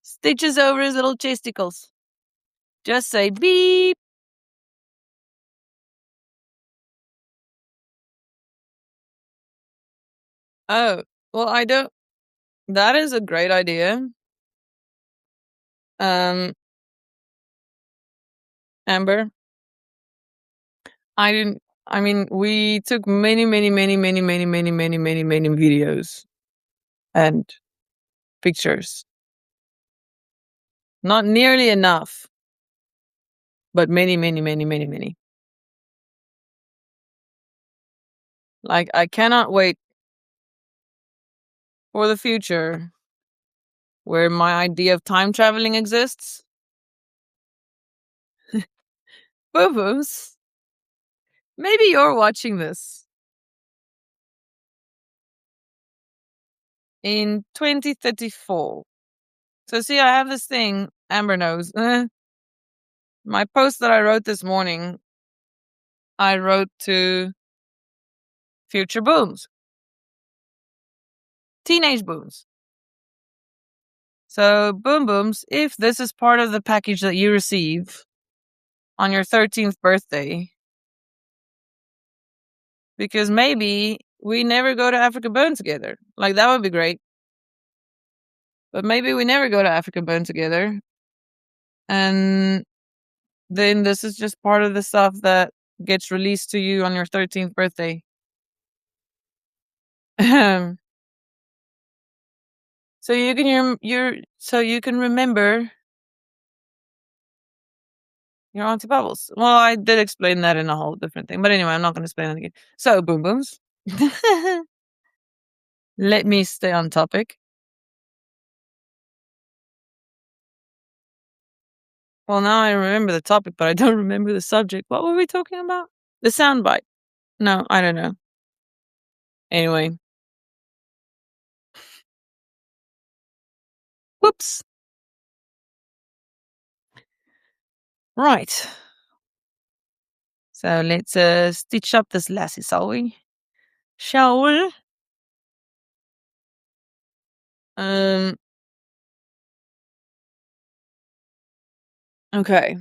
Speaker 1: Stitches over his little chesticles. Just say beep. Oh, well, I don't. That is a great idea. Amber, I mean, we took many videos and pictures. Not nearly enough, but many. Like, I cannot wait for the future where my idea of time traveling exists. Boo-boos. Maybe you're watching this in 2034. So see, I have this thing, Amber knows. My post that I wrote this morning, I wrote to future booms. Teenage booms. So, boom booms, if this is part of the package that you receive on your 13th birthday, because maybe we never go to Africa Burn together. Like, that would be great. But maybe we never go to Africa Burn together. And then this is just part of the stuff that gets released to you on your 13th birthday. So you can remember your Auntie Bubbles. Well, I did explain that in a whole different thing. But anyway, I'm not going to explain it again. So, boom booms. Let me stay on topic. Well, now I remember the topic, but I don't remember the subject. What were we talking about? The soundbite. No, I don't know. Anyway. Whoops. Right. So let's stitch up this lassie, shall we? Shall we? Okay.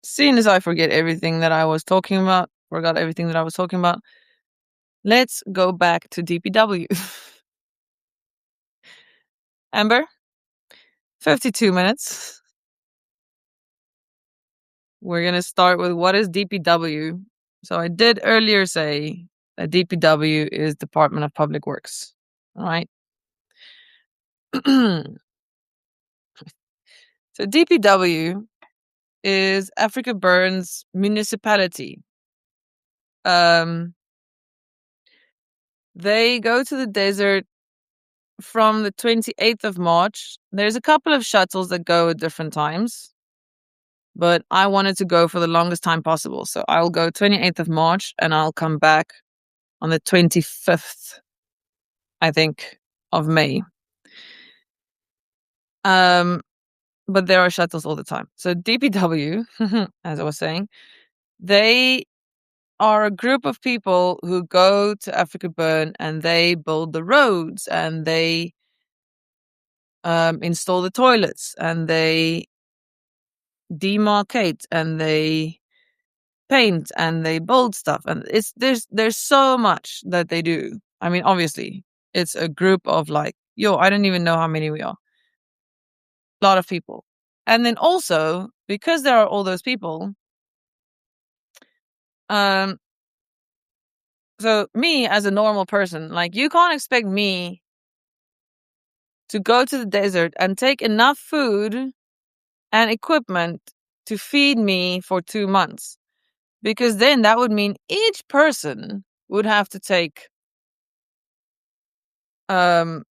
Speaker 1: Seeing as I forgot everything that I was talking about, let's go back to DPW. Amber, 52 minutes. We're going to start with what is DPW. So I did earlier say that DPW is Department of Public Works. All right. So DPW is Africa Burns municipality. They go to the desert from the 28th of March. There's a couple of shuttles that go at different times, but I wanted to go for the longest time possible. So I'll go 28th of March and I'll come back on the 25th, I think, of May. But there are shuttles all the time. So DPW, as I was saying, they are a group of people who go to Africa Burn and they build the roads and they install the toilets and they demarcate and they paint and they build stuff, and there's so much that they do. I mean, obviously, it's a group of like, I don't even know how many we are. A lot of people. And then also, because there are all those people, so me as a normal person, like, you can't expect me to go to the desert and take enough food and equipment to feed me for 2 months. Because then that would mean each person would have to take the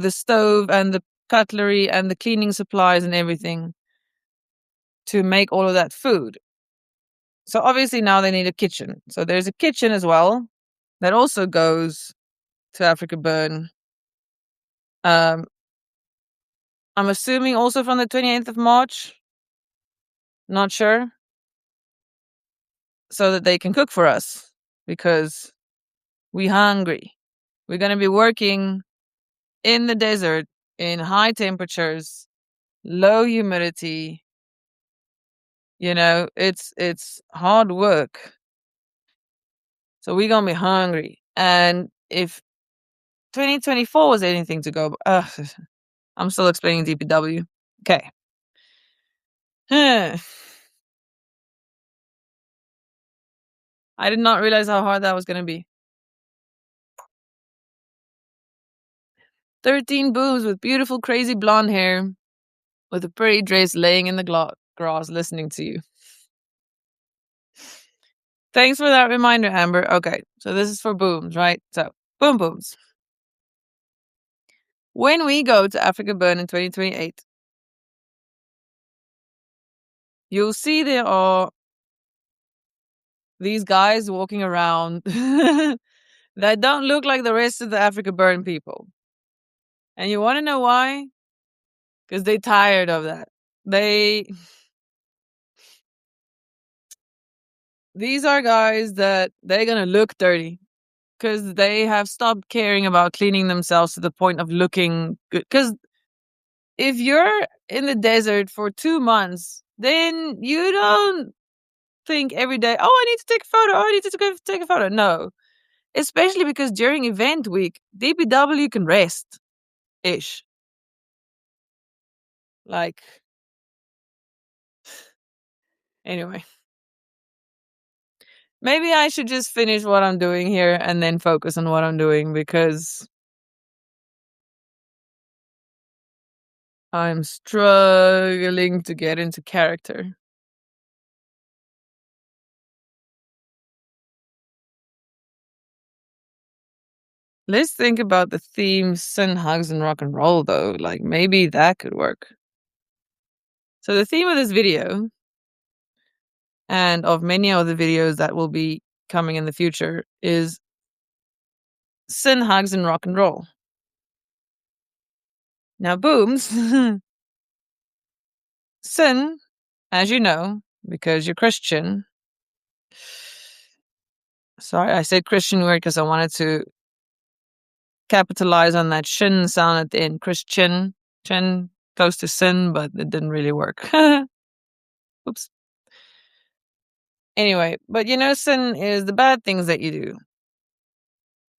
Speaker 1: stove and the cutlery and the cleaning supplies and everything to make all of that food. So obviously now they need a kitchen. So there's a kitchen as well that also goes to Africa Burn. I'm assuming also from the 28th of March. Not sure. So that they can cook for us because we hungry. We're going to be working in the desert in high temperatures, low humidity. It's hard work. So we're going to be hungry. And if 2024 was anything to go, I'm still explaining DPW. Okay. I did not realize how hard that was going to be. 13 boobs with beautiful, crazy blonde hair with a pretty dress laying in the grass listening to you. Thanks for that reminder, Amber. Okay, so this is for booms, right? So, boom booms. When we go to Africa Burn in 2028, you'll see there are these guys walking around that don't look like the rest of the Africa Burn people. And you want to know why? Because they're tired of that. these are guys that they're gonna look dirty because they have stopped caring about cleaning themselves to the point of looking good. Because if you're in the desert for 2 months, then you don't think every day, oh, I need to take a photo. Oh, I need to go take a photo. No, especially because during event week, DPW can rest ish. Like, anyway, maybe I should just finish what I'm doing here and then focus on what I'm doing because I'm struggling to get into character. Let's think about the theme sin, hugs, and rock and roll, though. Like, maybe that could work. So, the theme of this video and of many other videos that will be coming in the future is sin, hugs, and rock and roll. Now, Booms, sin, as you know, because you're Christian. Sorry, I said Christian word because I wanted to capitalize on that shin sound at the end. Christian, chin, close to sin, but it didn't really work. Oops. Anyway, but you know, sin is the bad things that you do.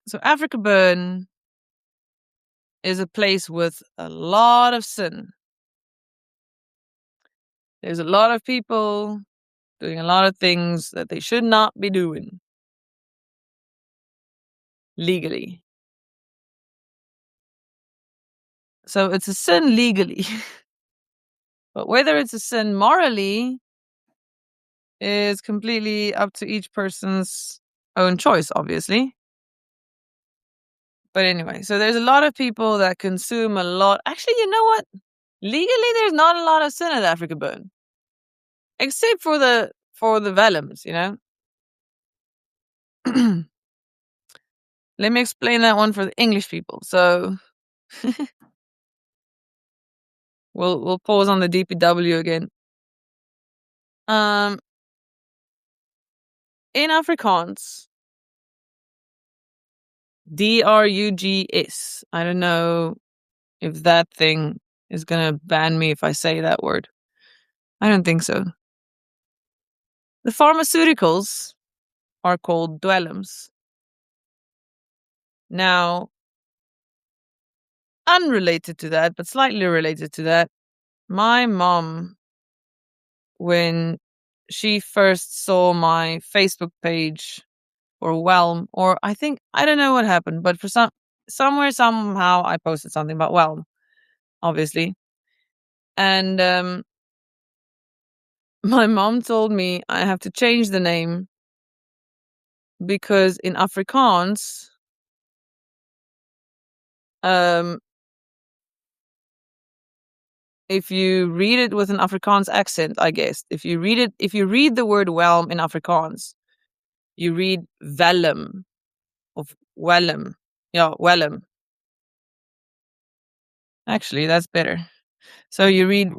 Speaker 1: So Africa Burn is a place with a lot of sin. There's a lot of people doing a lot of things that they should not be doing legally. So it's a sin legally. But whether it's a sin morally is completely up to each person's own choice, obviously. But anyway, so there's a lot of people that consume a lot. Actually, you know what? Legally, there's not a lot of sin at Africa Burn, except for the vellums, you know. Let me explain that one for the English people. So we'll pause on the DPW again. In Afrikaans, drugs. I don't know if that thing is gonna ban me if I say that word. I don't think so. The pharmaceuticals are called dwelms. Now, unrelated to that, but slightly related to that, my mom, when she first saw my Facebook page or Whelm, or I don't know what happened, but for somewhere, somehow I posted something about Whelm, obviously. And my mom told me I have to change the name because in Afrikaans, if you read it with an Afrikaans accent, I guess, if you read the word Whelm in Afrikaans, you read Vellum of Wellum. Yeah, Wellum. Actually, that's better. So you read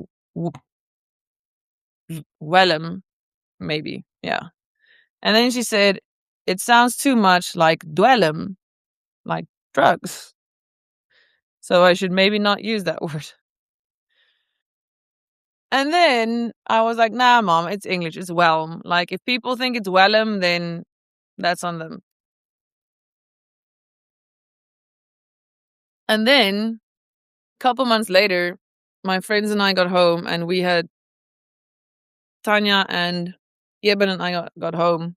Speaker 1: Wellum, maybe. Yeah. And then she said, it sounds too much like dwellum, like drugs. So I should maybe not use that word. And then I was like, nah, mom, it's English. It's whelm. Like, if people think it's wellum, then that's on them. And then a couple months later, my friends and I got home and we had Tanya and Yeben and I got home.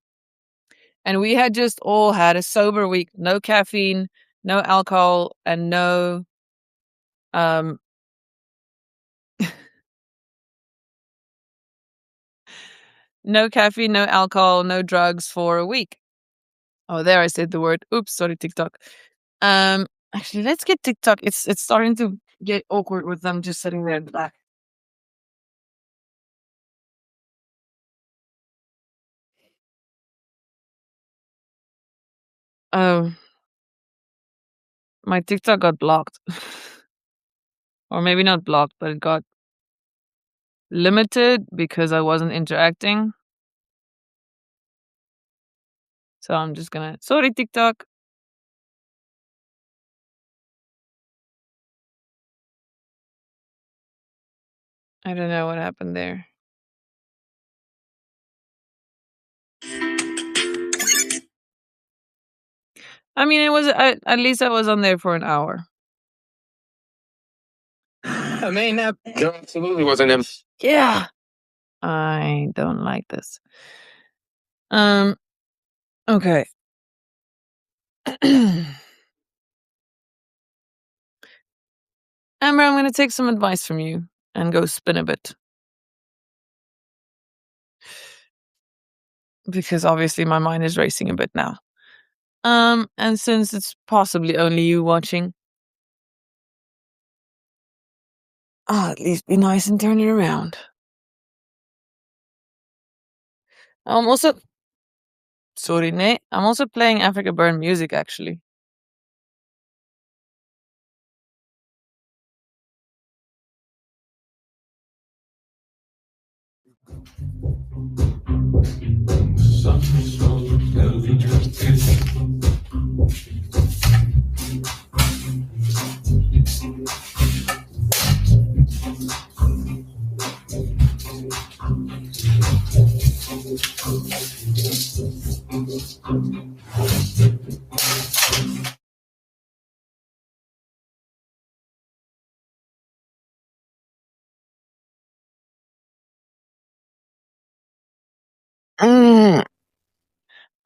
Speaker 1: And we had just all had a sober week. No caffeine, no alcohol, and no no caffeine, no alcohol, no drugs for a week. Oh, there I said the word. Oops, sorry, TikTok. Actually, let's get TikTok. It's starting to get awkward with them just sitting there in the back. Oh, my TikTok got blocked. Or maybe not blocked, but it got limited because I wasn't interacting. So I'm just gonna. Sorry, TikTok. I don't know what happened there. I mean, it was at least I was on there for an hour.
Speaker 2: I mean, that absolutely wasn't him.
Speaker 1: Yeah, I don't like this. Okay. Amber, I'm gonna take some advice from you and go spin a bit. Because obviously my mind is racing a bit now. And since it's possibly only you watching, at least be nice and turn it around. I'm also sorry, Nate. I'm also playing Africa Burn music actually.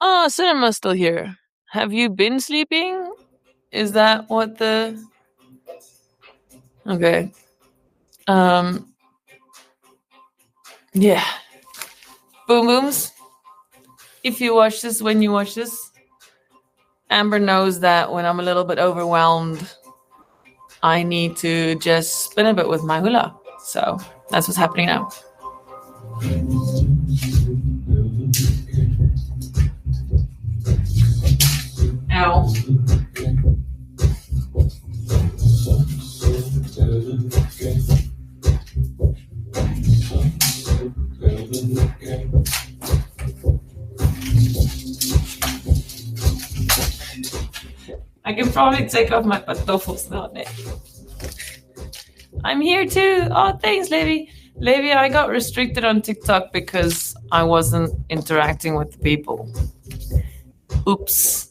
Speaker 1: Oh, Cinema's still here. Have you been sleeping? Is that what the... Okay. Yeah. Boom Booms. If you watch this, when you watch this, Amber knows that when I'm a little bit overwhelmed, I need to just spin a bit with my hula. So that's what's happening now. Ow. I can probably take off my pantoffels now, Nick. I'm here too. Oh, thanks, Levi. Levi, I got restricted on TikTok because I wasn't interacting with the people. Oops.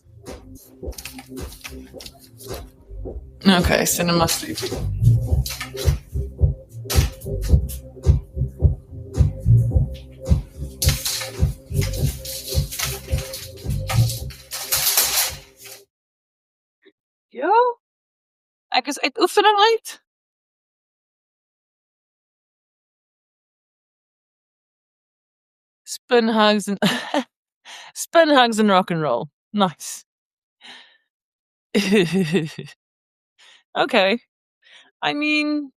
Speaker 1: Okay, Cinema sleeping. Ja, ek is uit oefening uit. Spin hugs and spin hugs and rock and roll. Nice. Okay. I mean,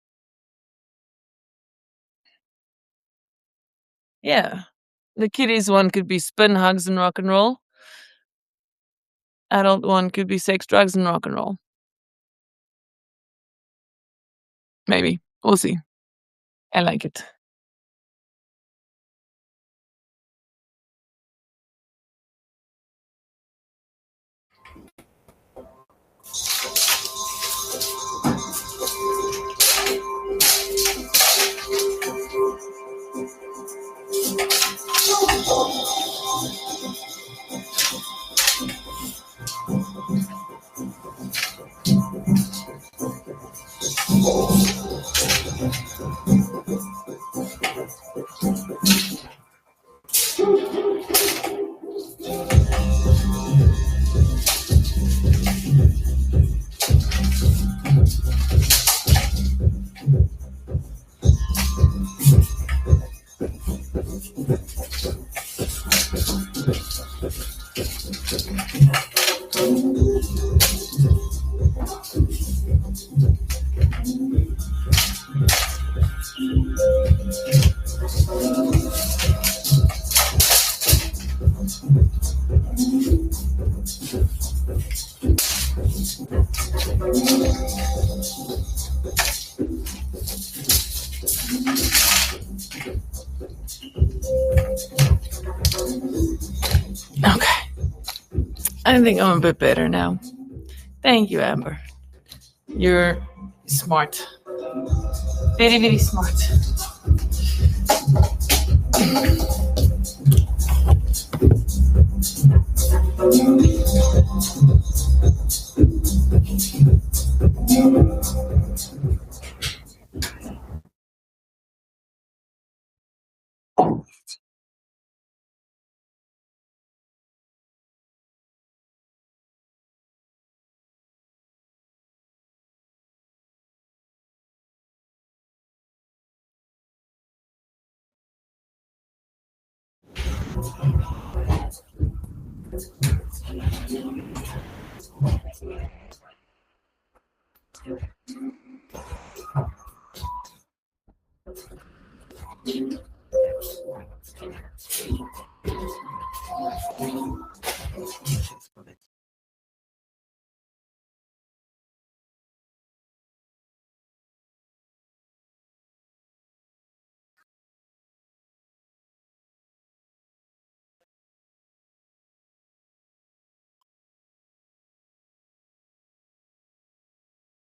Speaker 1: yeah. The kiddies one could be spin hugs and rock and roll. Adult one could be sex, drugs, and rock and roll. Maybe. We'll see. I like it. Okay. I think I'm a bit better now. Thank you, Amber. You're smart. Very, very smart.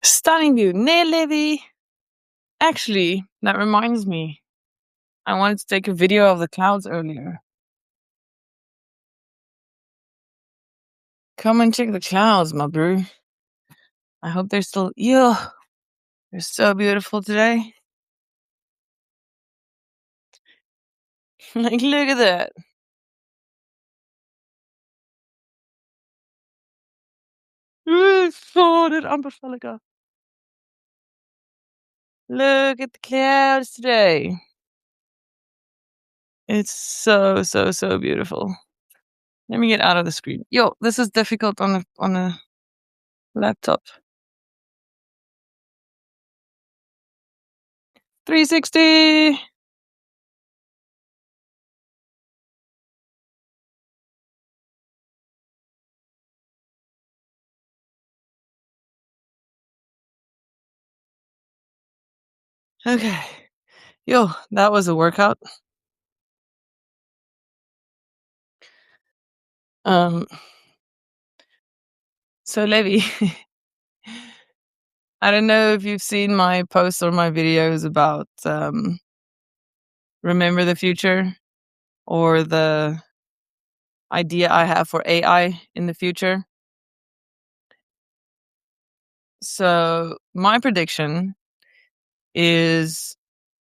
Speaker 1: Stunning view. Nee, Levi. Actually, that reminds me. I wanted to take a video of the clouds earlier. Come and check the clouds, my bro. I hope they're still... Yo, they're so beautiful today. Like, look at that. Dit amper val ik af. Look at the clouds today. It's so, so, so beautiful. Let me get out of the screen. Yo, this is difficult on a laptop. 360. Okay. Yo, that was a workout. So Levi, I don't know if you've seen my posts or my videos about Remember the Future or the idea I have for AI in the future. So my prediction is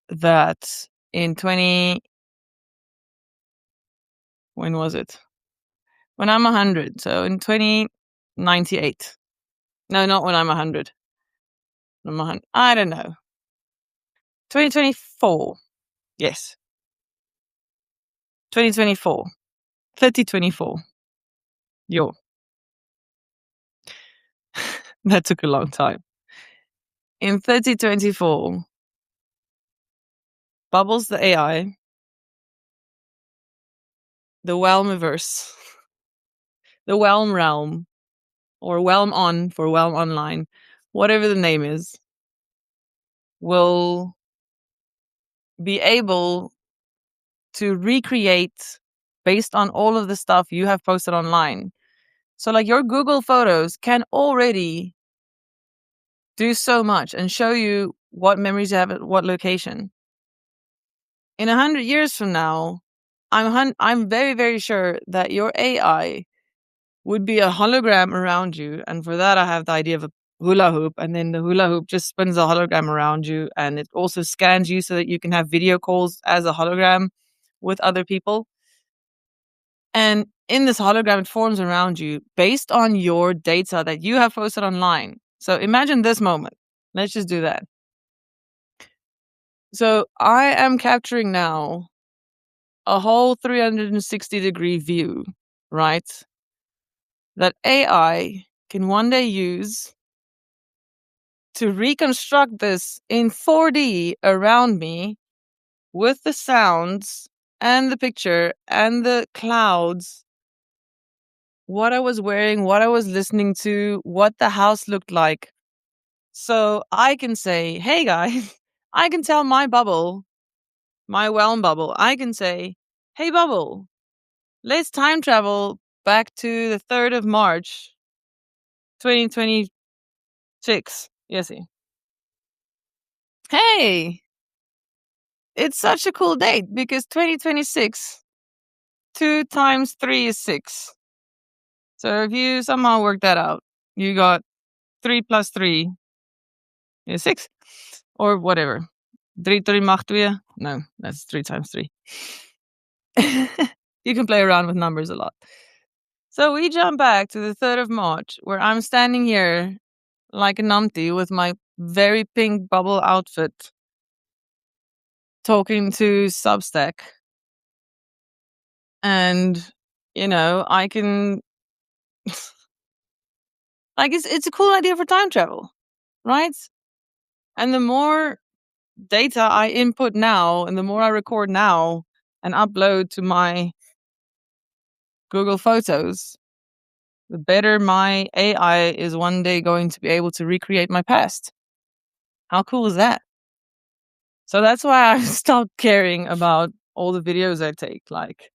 Speaker 1: that in when was it? When I'm 100. So in 2098. No, not when I'm 100. I don't know. 2024. Yes. 2024. 3024. Yo. That took a long time. In 3024, Bubbles the AI, the Whelmiverse, the Whelm Realm, or Whelm On for Whelm Online, whatever the name is, will be able to recreate based on all of the stuff you have posted online. So like your Google Photos can already do so much and show you what memories you have at what location. In 100 years from now, I'm very, very sure that your AI would be a hologram around you. And for that, I have the idea of a hula hoop. And then the hula hoop just spins a hologram around you. And it also scans you so that you can have video calls as a hologram with other people. And in this hologram, it forms around you based on your data that you have posted online. So imagine this moment. Let's just do that. So I am capturing now a whole 360-degree view, right? That AI can one day use to reconstruct this in 4D around me with the sounds and the picture and the clouds, what I was wearing, what I was listening to, what the house looked like. So I can say, hey guys, I can tell my bubble, my Whelm bubble, I can say, hey bubble, let's time travel back to the 3rd of March, 2026. Yesy. Hey, it's such a cool date because 2026, 2 times 3 is 6. So if you somehow work that out, you got 3 plus 3 is 6. Or whatever. 3 mag 2. No, that's 3 times 3. You can play around with numbers a lot. So we jump back to the 3rd of March, where I'm standing here like a numpty with my very pink bubble outfit, talking to Substack. And, I can... like, it's a cool idea for time travel, right? And the more data I input now, and the more I record now and upload to my Google Photos, the better my AI is one day going to be able to recreate my past. How cool is that? So that's why I stopped caring about all the videos I take. Like,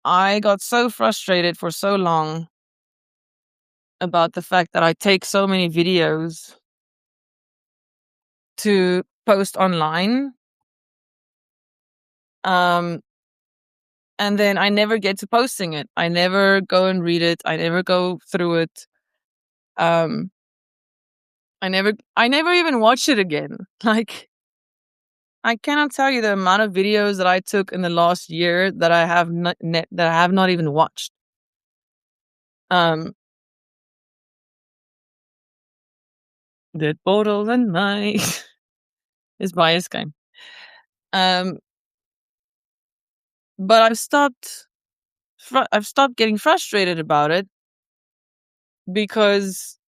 Speaker 1: I got so frustrated for so long about the fact that I take so many videos to post online. And then I never get to posting it. I never go and read it. I never go through it. I never even watch it again. Like, I cannot tell you the amount of videos that I took in the last year that I have not even watched. Dit borrel en mij is bias game. But I've stopped getting frustrated about it, because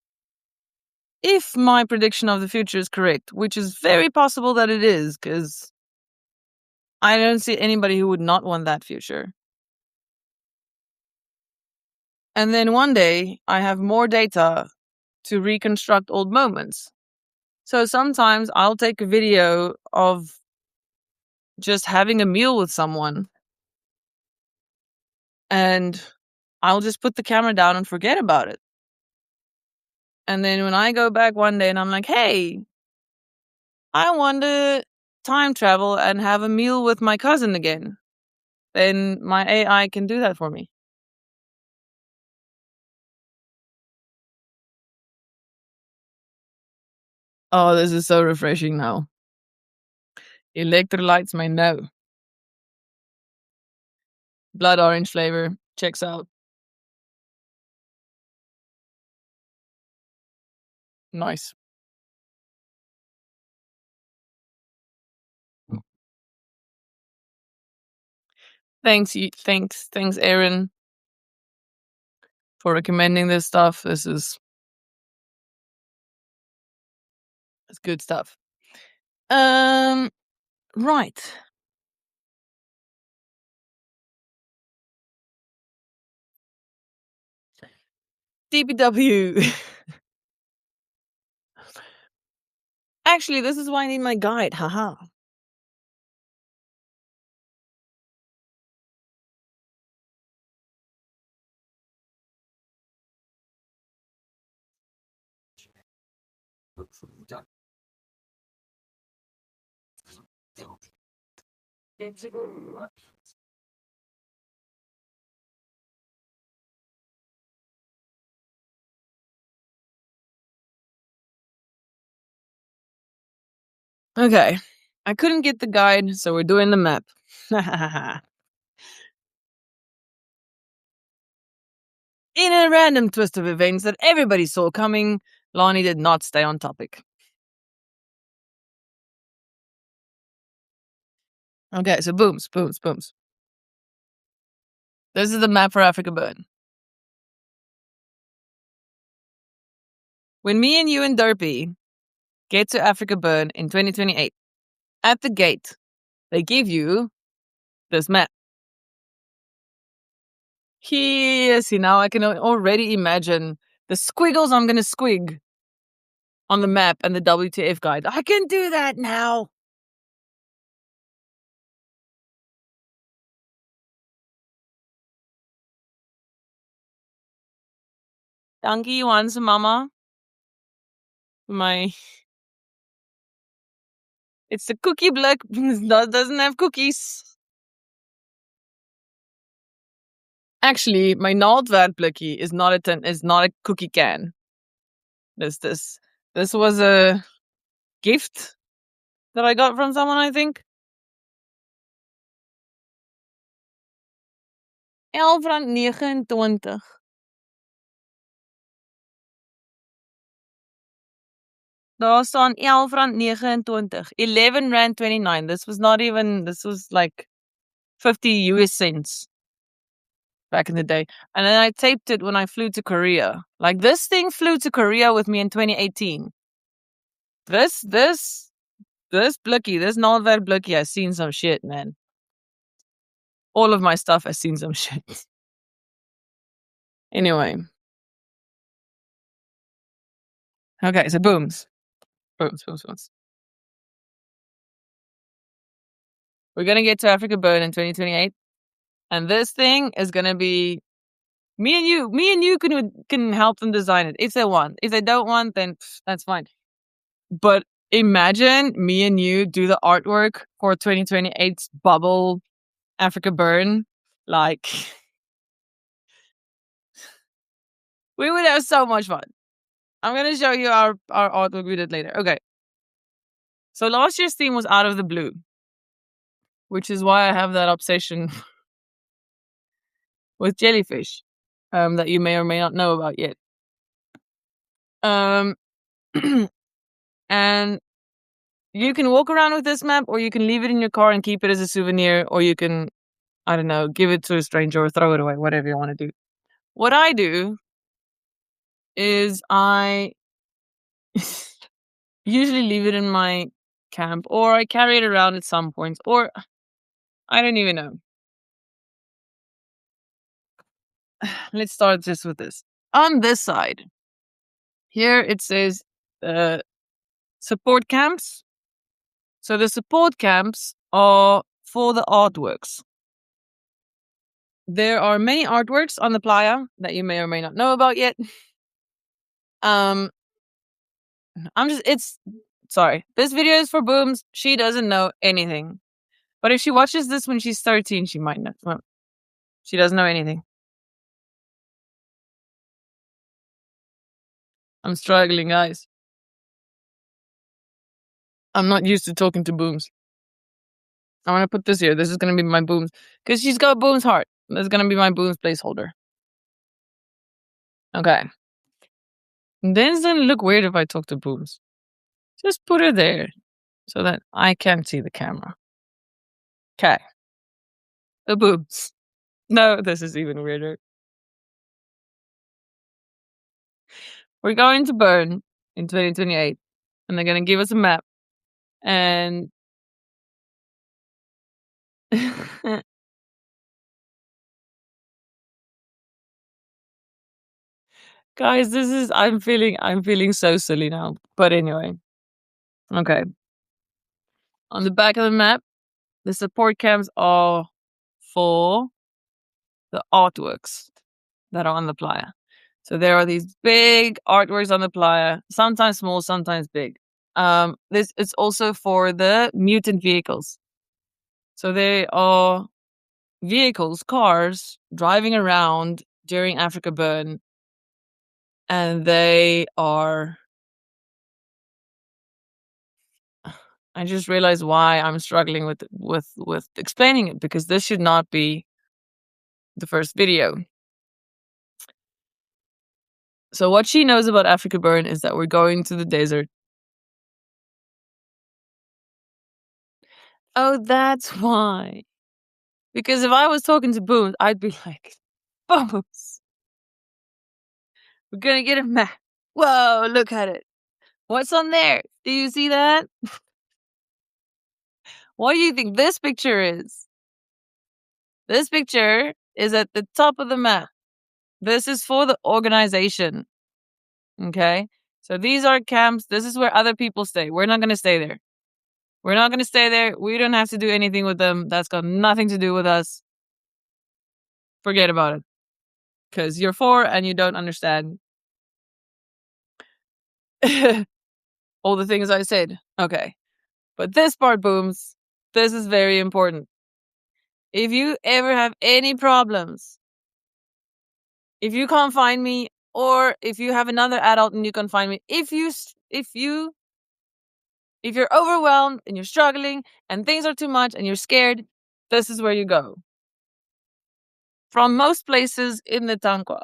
Speaker 1: if my prediction of the future is correct, which is very possible that it is, because I don't see anybody who would not want that future. And then one day I have more data to reconstruct old moments. So sometimes I'll take a video of just having a meal with someone, and I'll just put the camera down and forget about it. And then when I go back one day and I'm like, hey, I want to time travel and have a meal with my cousin again, then my AI can do that for me. Oh, this is so refreshing now. Electrolytes, my no. Blood orange flavor. Checks out. Nice. Thanks, Aaron, for recommending this stuff. It's good stuff. Right. DPW. Actually, this is why I need my guide. Haha. Okay. I couldn't get the guide, so we're doing the map. In a random twist of events that everybody saw coming, Lonnie did not stay on topic. Okay, so booms. This is the map for Africa Burn. When me and you and Derpy get to Africa Burn in 2028, at the gate, they give you this map. Yes, see, now I can already imagine the squiggles I'm going to squig on the map and the WTF guide. I can do that now. Dankie, Johan's mama. It's the cookie block. That doesn't have cookies. Actually, my Naaldwerk blikkie is not a cookie can. This was a gift that I got from someone, I think. R11.29. Daar staan R11.29. 11.29. This was like 50 US cents back in the day. And then I taped it when I flew to Korea. Like, this thing flew to Korea with me in 2018. This blikkie, this Naaldwerk blikkie has seen some shit, man. All of my stuff has seen some shit. Anyway. Okay, so booms. Booms. We're gonna get to Africa Burn in 2028. And this thing is gonna be me and you can help them design it if they want. If they don't want, then that's fine. But imagine me and you do the artwork for 2028's bubble Africa Burn. Like, we would have so much fun. I'm gonna show you our artwork we did later. Okay. So last year's theme was Out of the Blue, which is why I have that obsession with jellyfish, that you may or may not know about yet. And you can walk around with this map, or you can leave it in your car and keep it as a souvenir, or you can, I don't know, give it to a stranger or throw it away, whatever you want to do. What I do is I usually leave it in my camp, or I carry it around at some points, or I don't even know. Let's start just with this. On this side, here it says support camps. So the support camps are for the artworks. There are many artworks on the playa that you may or may not know about yet. Sorry. This video is for Booms. She doesn't know anything. But if she watches this when she's 13, she might know. Well, she doesn't know anything. I'm struggling, guys. I'm not used to talking to Booms. I want to put this here. This is going to be my Booms. Because she's got Booms heart. This is going to be my Booms placeholder. Okay. And then it's going to look weird if I talk to Booms. Just put her there so that I can't see the camera. Okay. The Booms. No, this is even weirder. We're going to Burn in 2028. And they're going to give us a map. And guys, I'm feeling so silly now. But anyway. Okay. On the back of the map, the support camps are for the artworks that are on the playa. So there are these big artworks on the playa, sometimes small, sometimes big. This is also for the mutant vehicles. So they are vehicles, cars, driving around during Africa Burn, and they are... I just realized why I'm struggling with explaining it, because this should not be the first video. So what she knows about Africa Burn is that we're going to the desert. Oh, that's why. Because if I was talking to Booms, I'd be like, Booms, we're gonna get a map. Whoa, look at it. What's on there? Do you see that? What do you think this picture is? This picture is at the top of the map. This is for the organization. Okay? So these are camps. This is where other people stay. We're not going to stay there. We're not going to stay there. We don't have to do anything with them. That's got nothing to do with us. Forget about it. Because you're 4 and you don't understand. All the things I said. Okay. But this part, Booms, this is very important. If you ever have any problems, if you can't find me, or if you have another adult and you can find me, if you're overwhelmed and you're struggling and things are too much and you're scared, this is where you go. From most places in the Tankwa,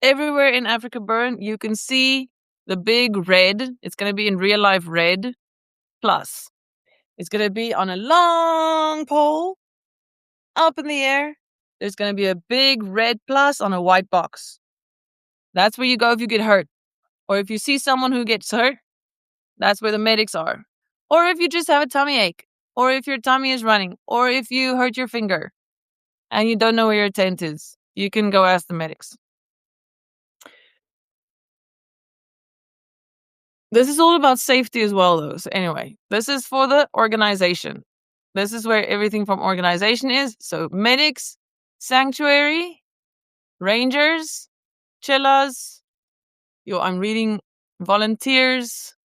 Speaker 1: everywhere in Africa Burn, you can see the big red. It's going to be in real life red plus. It's going to be on a long pole up in the air. There's going to be a big red plus on a white box. That's where you go if you get hurt. Or if you see someone who gets hurt, that's where the medics are. Or if you just have a tummy ache. Or if your tummy is running. Or if you hurt your finger and you don't know where your tent is, you can go ask the medics. This is all about safety as well, though. So anyway, this is for the organization. This is where everything from organization is. So medics, sanctuary, rangers, chillers. I'm reading volunteers,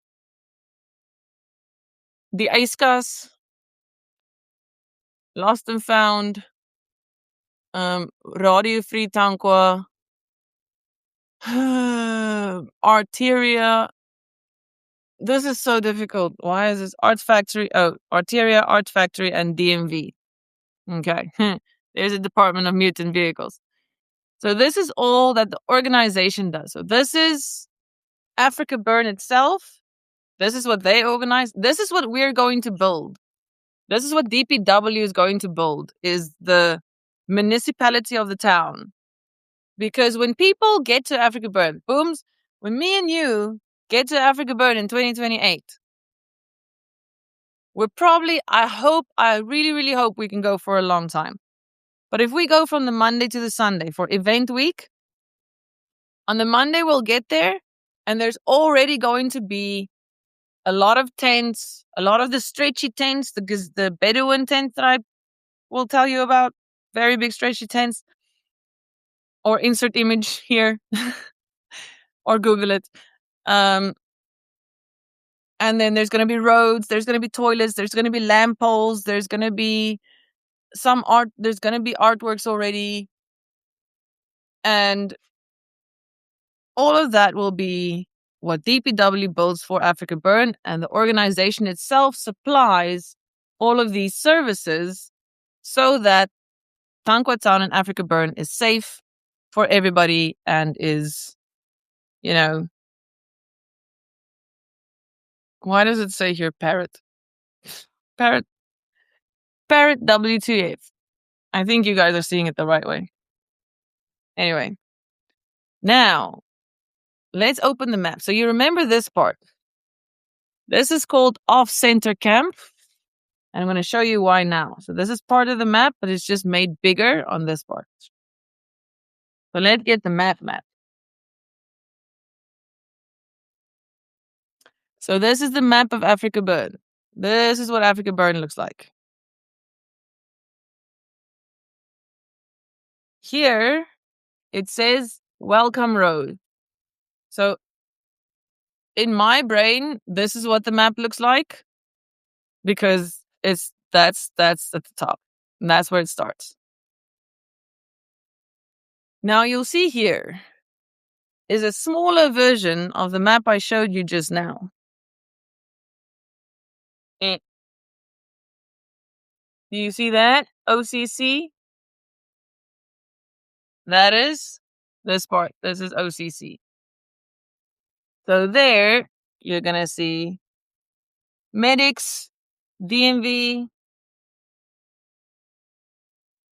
Speaker 1: the ISCAs, lost and found, Radio Free Tankwa, Arteria. This is so difficult. Why is this? Art Factory. Oh, Arteria, Art Factory, and DMV. Okay. There's a Department of Mutant Vehicles. So this is all that the organization does. So this is Africa Burn itself. This is what they organize. This is what we're going to build. This is what DPW is going to build, is the municipality of the town. Because when people get to Africa Burn, Booms, when me and you get to Africa Burn in 2028, we're probably, I really, really hope we can go for a long time. But if we go from the Monday to the Sunday for event week, on the Monday we'll get there and there's already going to be a lot of tents, a lot of the stretchy tents, the Bedouin tent that I will tell you about, very big stretchy tents, or insert image here, or Google it. And then there's going to be roads, there's going to be toilets, there's going to be lamp poles, there's going to be some art, there's going to be artworks already. And all of that will be what DPW builds for Africa Burn, and the organization itself supplies all of these services so that Tankwa Town and Africa Burn is safe for everybody and is, why does it say here Parrot? Parrot W2F. I think you guys are seeing it the right way. Anyway, now let's open the map. So you remember this part. This is called Off-Center Camp. And I'm going to show you why now. So this is part of the map, but it's just made bigger on this part. So let's get the map. So this is the map of Africa Burn. This is what Africa Burn looks like. Here, it says Welcome Road. So in my brain, this is what the map looks like, because that's at the top. And that's where it starts. Now you'll see here is a smaller version of the map I showed you just now. Do you see that? OCC? That is this part. This is OCC. So there, you're going to see medics, DMV,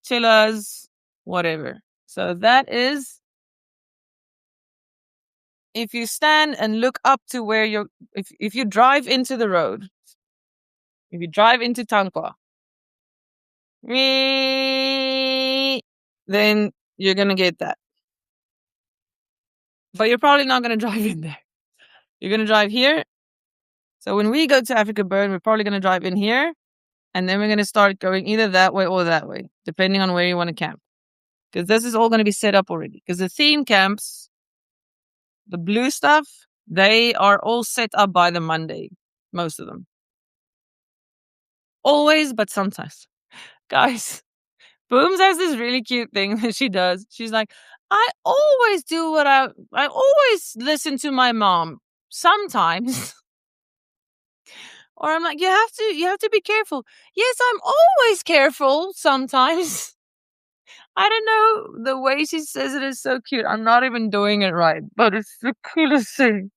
Speaker 1: chillers, whatever. So that is, if you stand and look up to where if you drive into the road, if you drive into Tankwa, then you're going to get that. But you're probably not going to drive in there. You're going to drive here. So when we go to Africa Burn, we're probably going to drive in here. And then we're going to start going either that way or that way, depending on where you want to camp. Because this is all going to be set up already. Because the theme camps, the blue stuff, They are all set up by the Monday, most of them. Always, but sometimes. Guys, Booms has this really cute thing that she does. She's like, I always do what I always listen to my mom. Sometimes. Or I'm like, you have to be careful. Yes, I'm always careful sometimes. I don't know. The way she says it is so cute. I'm not even doing it right, but it's the coolest thing.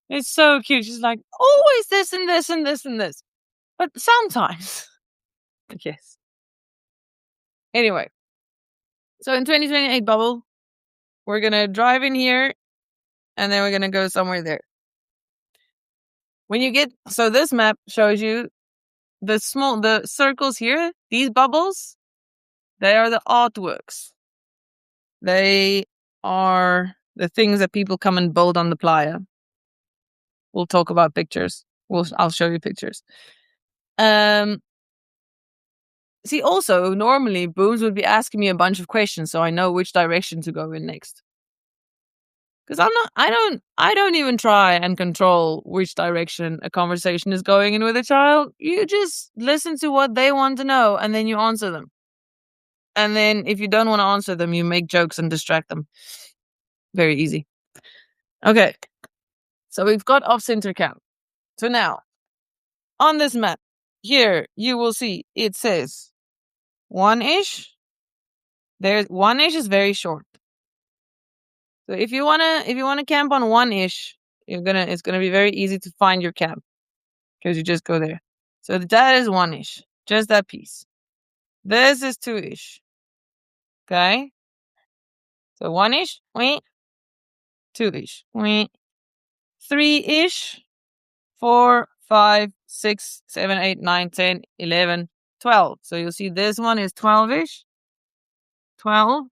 Speaker 1: It's so cute. She's like, always this and this and this and this. But sometimes. Yes. Anyway. So in 2028 bubble, we're going to drive in here and then we're going to go somewhere there. When you get, so this map shows you the circles here, these bubbles, they are the artworks. They are the things that people come and build on the playa. We'll talk about pictures. I'll show you pictures. See, also, normally Booms would be asking me a bunch of questions so I know which direction to go in next. Because I don't even try and control which direction a conversation is going in with a child. You just listen to what they want to know and then you answer them. And then if you don't want to answer them, you make jokes and distract them. Very easy. Okay. So we've got off-center camp. So now, on this map, here you will see it says 1-ish. There's 1-ish is very short. So if you wanna camp on 1-ish, it's gonna be very easy to find your camp because you just go there. So that is 1-ish, just that piece. This is 2-ish. Okay. So 1-ish, 2-ish, 3-ish, 4, 5, 6, 7, 8, 9, 10, 11, 12. So you'll see this one is 12-ish. 12.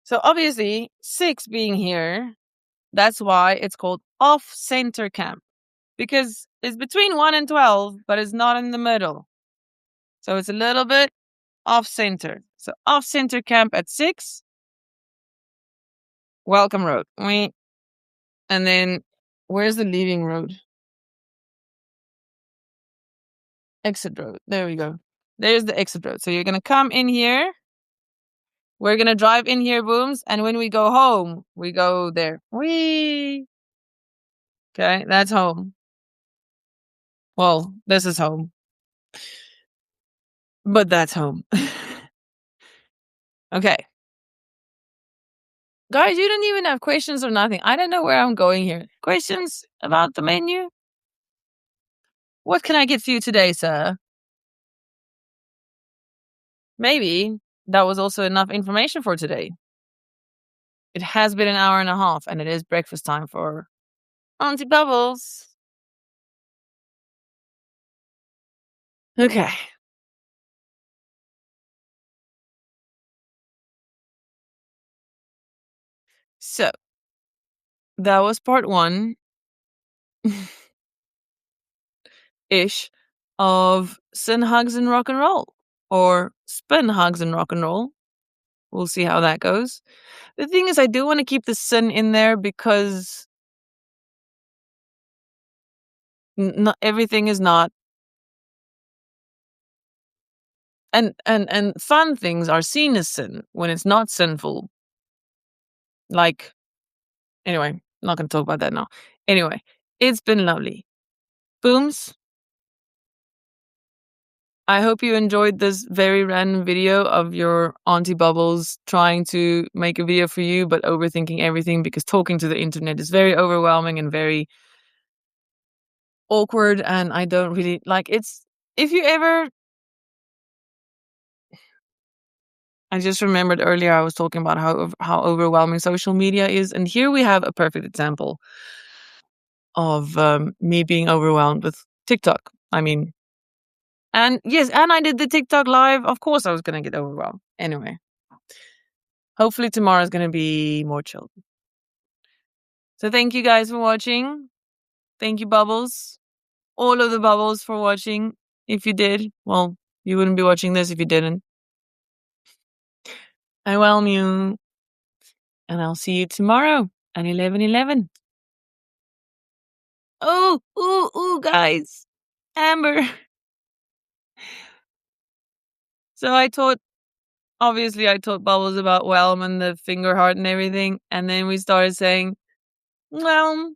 Speaker 1: So obviously 6 being here, that's why it's called off-center camp. Because it's between 1 and 12, but it's not in the middle. So it's a little bit off-center. So off-center camp at 6. Welcome road. And then where's the leaving road? Exit road. There we go. There's the exit road. So you're going to come in here. We're going to drive in here, Booms. And when we go home, we go there. Whee! Okay, that's home. Well, this is home. But that's home. Okay. Guys, you don't even have questions or nothing. I don't know where I'm going here. Questions about the menu? What can I get for you today, sir? Maybe that was also enough information for today. It has been an hour and a half, and it is breakfast time for Auntie Bubbles. Okay. So, that was part 1 ish of Sin Hugs and Rock and Roll, or Spin Hugs and Rock and Roll. We'll see how that goes. The thing is, I do want to keep the sin in there because not everything is not, and fun things are seen as sin when it's not sinful. Like, anyway, not going to talk about that now. Anyway, it's been lovely. Booms, I hope you enjoyed this very random video of your Auntie Bubbles trying to make a video for you, but overthinking everything because talking to the internet is very overwhelming and very awkward. And I don't really like it's. If you ever, I just remembered earlier I was talking about how overwhelming social media is, and here we have a perfect example of me being overwhelmed with TikTok. I mean, and yes, and I did the TikTok live. Of course, I was gonna get overwhelmed. Anyway, hopefully tomorrow is gonna be more chilled. So thank you guys for watching. Thank you, Bubbles. All of the Bubbles for watching. If you did, well, you wouldn't be watching this if you didn't. I welcome you, and I'll see you tomorrow. and 11:11. Oh, ooh, guys. Amber. So I told Bubbles about Whelm and the finger heart and everything, and then we started saying, "Whelm,